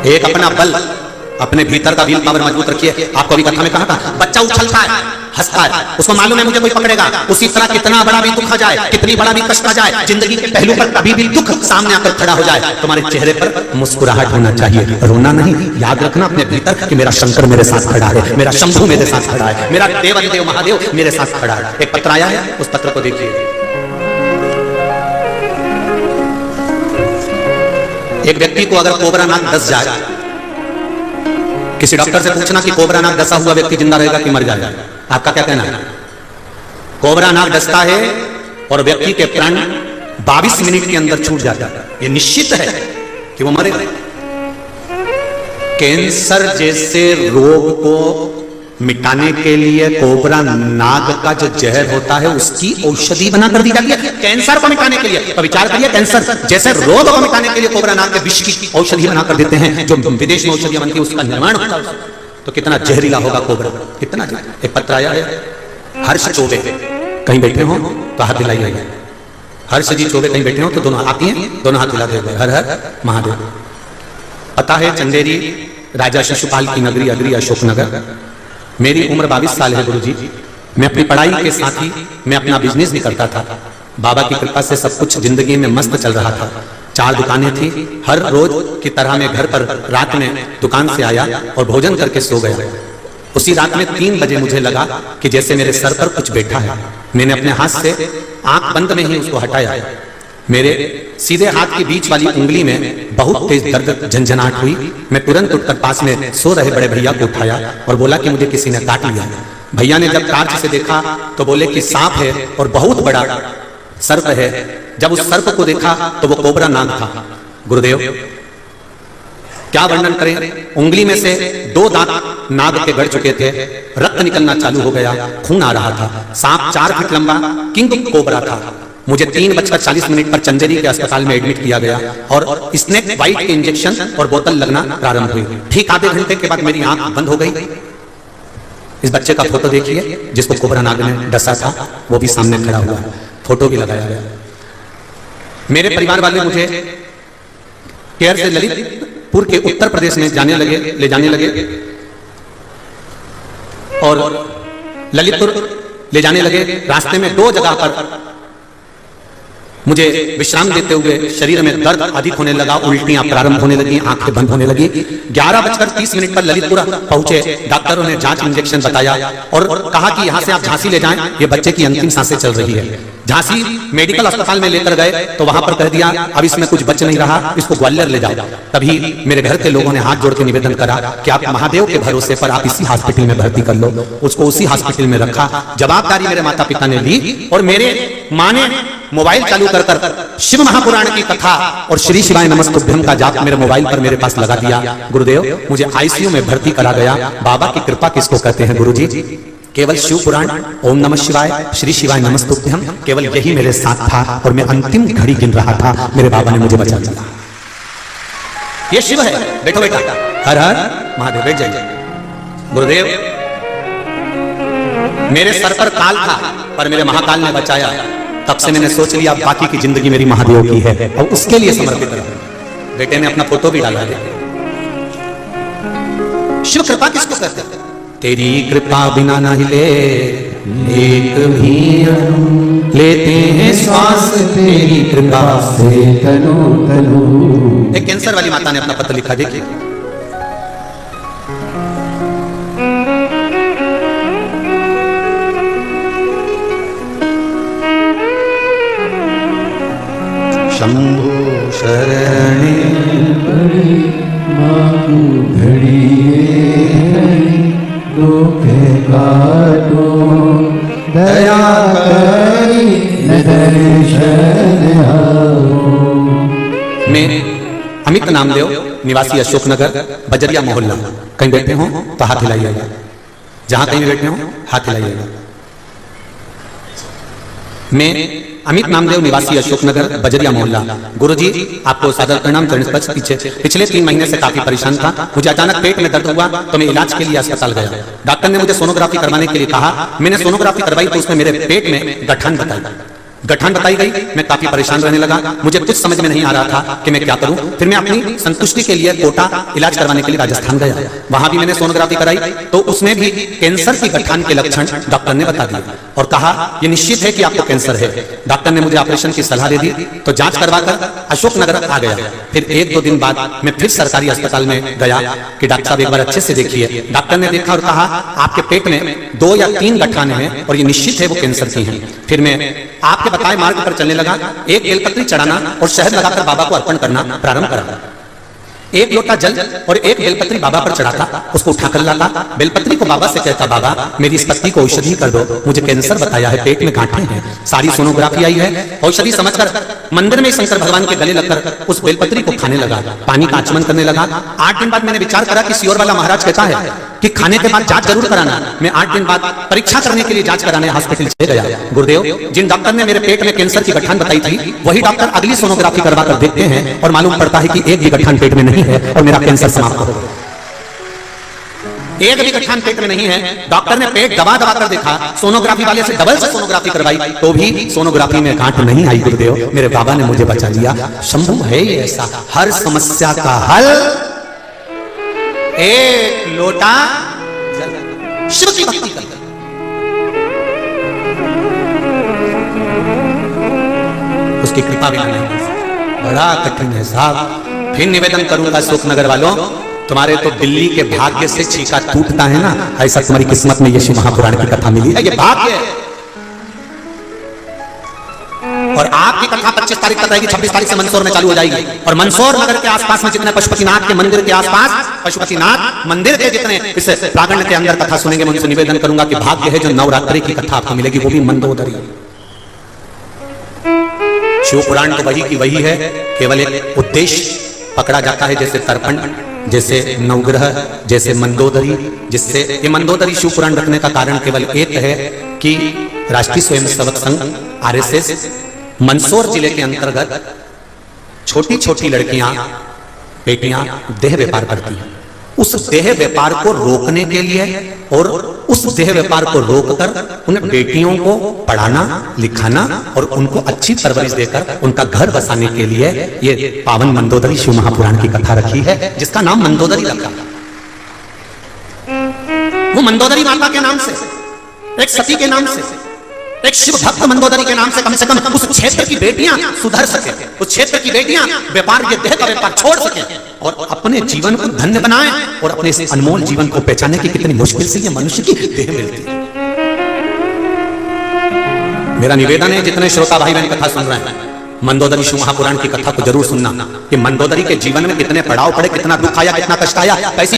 S1: एक अपना बल, अपने भीतर का विल पावर मजबूत रखिए। आपको अभी कथा में कहा था, बच्चा उछलता है, हंसता है, उसको मालूम है मुझे कोई पकड़ेगा। उसी तरह कितना बड़ा भी दुख आ जाए, कितनी बड़ा भी कष्ट आ जाए, जिंदगी के पहलू पर कभी भी दुख सामने आकर खड़ा हो जाए, तुम्हारे चेहरे पर मुस्कुराहट होना चाहिए, रोना नहीं। याद रखना अपने भीतर कि मेरा शंकर मेरे साथ खड़ा है, मेरा शंभू मेरे साथ खड़ा है, मेरा देव महादेव मेरे साथ खड़ा है। एक पत्र आया है, उस पत्र को देखिए। एक व्यक्ति को अगर कोबरा नाग डस जाए, किसी डॉक्टर से पूछना कि कोबरा नाग डसा हुआ व्यक्ति जिंदा रहेगा कि मर जाएगा, आपका क्या कहना है? कोबरा नाग डसता है और व्यक्ति के प्राण 22 मिनट के अंदर छूट जाता है। यह निश्चित है कि वो मरेगा। कैंसर जैसे रोग को मिटाने के लिए कोबरा नाग का जो जहर होता है उसकी औषधि बना कर दी जाती है कैंसर को मिटाने के लिए। तो विचार करिए, कैंसर जैसे रोग को मिटाने के लिए कोबरा नाग के विष की औषधि बना कर देते हैं, जो विदेश में औषधि बनती है उसका निर्माण होता है, तो कितना जहरीला होगा कोबरा, कितना। एक पत्र आया है, हर्ष चौबे कहीं बैठे हो तो हाथ दिलाइए। हर्ष जी चौबे कहीं बैठे हो तो दोनों आती हैं, दोनों हाथ दिला देते। हर हर महादेव। पता है चंदेरी राजा शिशुपाल की नगरी अग्री अशोकनगर। मेरी उम्र 22 साल है गुरुजी। मैं अपनी पढ़ाई के साथ ही मैं अपना बिजनेस भी करता था। बाबा की कृपा से सब कुछ जिंदगी में मस्त चल रहा था। 4 दुकानें थी। हर रोज की तरह मैं घर पर रात में दुकान से आया और भोजन करके सो गया। उसी रात में 3 बजे मुझे लगा कि जैसे मेरे सर पर कुछ बैठा है। मैंने अपने हाथ से आंख बंद में ही उसको हटाया। मेरे सीधे हाथ की बीच वाली उंगली में बहुत तेज दर्द झंझनाहट हुई। मैं तुरंत उठकर पास में सो रहे बड़े भैया को उठाया और बोला कि मुझे किसी ने काट लिया। भैया ने जब टार्च से देखा तो बोले कि सांप है और बहुत बड़ा सर्प है। जब उस सर्प को देखा तो वो कोबरा नाग था। गुरुदेव क्या वर्णन करें, उंगली में से 2 दांत नाग के गड़ चुके थे, रक्त निकलना चालू हो गया, खून आ रहा था। सांप 4 फीट लंबा किंग कोबरा था। मुझे 3:40 पर चंदेरी के अस्पताल में एडमिट किया गया और स्नेक बाइट के इंजेक्शन और बोतल लगना प्रारंभ हुई। ठीक आधे घंटे के बाद मेरी आंख बंद हो गई। इस बच्चे का फोटो देखिए जिसको कोबरा नाग ने डसा था, वो भी सामने खड़ा हुआ, फोटो भी लगाया गया। मेरे परिवार वाले मुझे केयर से ललितपुर के उत्तर प्रदेश में ले जाने लगे और ललितपुर ले जाने लगे। रास्ते में 2 जगह पर मुझे विश्राम देते हुए शरीर में दर्द अधिक होने लगा, उल्टियां प्रारंभ होने लगी, आंखें बंद होने लगी। 11:30 पर ललितपुर पहुंचे। डॉक्टरों ने जांच इंजेक्शन बताया और कहा कि यहां से आप झांसी ले जाएं, ये बच्चे की अंतिम सांसें चल रही है। झांसी मेडिकल अस्पताल में लेकर गए तो वहां पर कह दिया अब इसमें कुछ बच नहीं रहा, इसको ग्वालियर ले जाओ। तभी मेरे घर के लोगों ने हाथ जोड़ के निवेदन करा कि आप महादेव के भरोसे पर आप इसी हॉस्पिटल में भर्ती कर लो। उसको उसी हॉस्पिटल में रखा। जवाबदारी मेरे माता पिता ने ली और मेरे मां ने मोबाइल चालू कर शिव महापुराण की कथा और श्री शिवाय नमस्तुभ्यं का जाप मेरे मोबाइल पर मेरे पास लगा दिया। गुरुदेव मुझे आईसीयू में भर्ती करा गया। बाबा की कृपा किसको कहते हैं गुरुजी? केवल शिव पुराण, ओम नमः शिवाय, श्री शिवाय नमस्तुभ्यं, केवल यही मेरे साथ था और मैं अंतिम घड़ी गिन रहा था। मेरे बाबा ने मुझे बचा लिया। ये शिव है। बैठो बेटा। हर हर महादेव। बैठ जाइए। गुरुदेव मेरे सर पर काल था पर मेरे महाकाल ने बचाया। तब से मैंने सोच लिया बाकी की जिंदगी मेरी महादेव की है और उसके लिए समर्पित रहा। बेटे ने अपना फोटो भी डाला है। शिव कृपा किसको कहते हैं? तेरी कृपा बिना न हिले एक भी लेते हैं श्वास, तेरी कृपा से तनु तनु। एक कैंसर वाली माता ने अपना पत्र लिखा, देखिए। शंभु शरणे
S2: पड़ी माकू घड़िए दुखे काटो दया करी दर्शन आओ।
S1: मैं अमित नामदेव, निवासी अशोकनगर, बजरिया मोहल्ला। कहीं बैठे हो तो हाथ हिलाइएगा। जहां कहीं बैठे हो हाथ हिलाइएगा। मैं अमित नामदेव, निवासी अशोकनगर, बजरिया मोहल्ला। गुरुजी आपको सादर प्रणाम। पिछले 3 महीने से काफी परेशान था। मुझे अचानक पेट में दर्द हुआ तो मैं इलाज के लिए अस्पताल गया। डॉक्टर ने मुझे सोनोग्राफी करवाने के लिए कहा। मैंने सोनोग्राफी करवाई तो उसमें मेरे पेट में गठान बताई गई। मैं काफी परेशान रहने लगा। मुझे कुछ समझ में नहीं आ रहा था कि मैं क्या करूं। फिर मैं अपनी संतुष्टि के लिए कोटा इलाज करवाने के लिए राजस्थान गया। वहां भी मैंने सोनोग्राफी कराई तो उसमें भी कैंसर की गठान के लक्षण डॉक्टर ने बता दिए और कहा यह निश्चित है कि आपको कैंसर है। डॉक्टर ने मुझे ऑपरेशन की सलाह दे दी तो जांच करवाकर अशोकनगर आ गया। फिर 1-2 दिन बाद मैं फिर सरकारी अस्पताल में गया कि डॉक्टर साहब एक बार अच्छे से देखिए। डॉक्टर ने देखा और कहा आपके पेट में 2 या 3 गठाने हैं और ये निश्चित है वो कैंसर की हैं। फिर मैं आपके बताए मार्ग पर चलने लगा। एक बेलपत्री चढ़ाना और शहद लगाकर बाबा को अर्पण करना प्रारंभ करा। 1 लोटा जल और 1 बेलपत्री बाबा पर चढ़ाता, उसको उठाकर लाता। बेलपत्री को बाबा से कहता बाबा मेरी इस पत्ती को औषधि कर दो, मुझे कैंसर बताया है, पेट में गांठें हैं। सारी सोनोग्राफी आई है। औषधि समझकर मंदिर में शंकर भगवान के गले लगकर उस बेलपत्री को खाने लगा। पानी का आचमन करने लगा। 8 दिन बाद मैंने विचार करा कि सियोर वाला महाराज कहता है कि खाने के बाद जांच जरूर कराना। मैं 8 दिन बाद परीक्षा करने के लिए जांच कराने हॉस्पिटल चले गया। गुरुदेव जिन डॉक्टर ने मेरे पेट में कैंसर की गठान बताई थी वही डॉक्टर अगली सोनोग्राफी करवा कर देखते हैं और मालूम पड़ता है कि एक भी गठान पेट में नहीं है और मेरा कैंसर समाप्त हो गया। एक भी गठान पेट में नहीं है। डॉक्टर ने पेट दबा कर देखा। सोनोग्राफी वाले से डबल से सोनोग्राफी करवाई तो भी सोनोग्राफी में गांठ नहीं आई। गुरुदेव मेरे बाबा ने मुझे बचा लिया। शंभु है ये ऐसा, हर समस्या का हल 1 लोटा जल। शिव की भक्ति कर। उसकी कृपा बिना नहीं, बड़ा कठिन है साहब। फिर निवेदन करूंगा अशोकनगर वालों, तुम्हारे तो दिल्ली के भाग्य से छीका टूटता है ना, ऐसा तुम्हारी किस्मत में यीशु महापुराण की कथा मिली है। ये भाग्य है। और आपकी कथा 25 तारीख तक रहेगी, 26 तारीख से मंदसौर में चालू हो जाएगी। और मंदसौर नगर के आसपास में जितने पशुपतिनाथ के मंदिर के आसपास, पशुपतिनाथ मंदिर के जितने इस प्रांगण के अंदर कथा सुनेंगे, मैं उनसे निवेदन करूंगा कि भाग्य है जो नवरात्रि की कथा आपको मिलेगी, वो भी मंदोदरी। शिव पुराण तो वही की वही है, केवल एक उद्देश्य पकड़ा जाता है, जैसे तर्पण, जैसे नवग्रह, जैसे मंदोदरी। जिससे ये मंदोदरी शिव पुराण रखने का कारण केवल एक है कि राष्ट्रीय स्वयंसेवक संघ आरएसएस मंदसौर जिले के अंतर्गत छोटी छोटी लड़कियां, बेटियां देह व्यापार करती हैं। उस देह व्यापार को रोकने के लिए और उस देह व्यापार को रोककर उन बेटियों को पढ़ाना लिखाना और उनको अच्छी परवरिश देकर उनका घर बसाने के लिए ये पावन मंदोदरी शिव महापुराण की कथा रखी है, जिसका नाम मंदोदरी रखा। वो मंदोदरी माता के नाम से, एक सती के नाम से, एक शिव भक्त मंदोदरी के नाम से कम उस क्षेत्र की बेटियां सुधर सके, उस क्षेत्र की बेटियां व्यापार, ये देह का व्यापार छोड़ सके और अपने जीवन को धन्य बनाएं और अपने इस अनमोल जीवन को पहचाने की कितनी मुश्किल से ये मनुष्य की देह मिलती है। मेरा निवेदन है, जितने श्रोता भाई बहन कथा सुन रहे हैं, मंदोदरी शिव महापुराण की कथा को जरूर सुनना कि मंदोदरी के जीवन में कितने पड़ाव पड़े, कितना दुख आया, कितना कष्ट आया, कैसी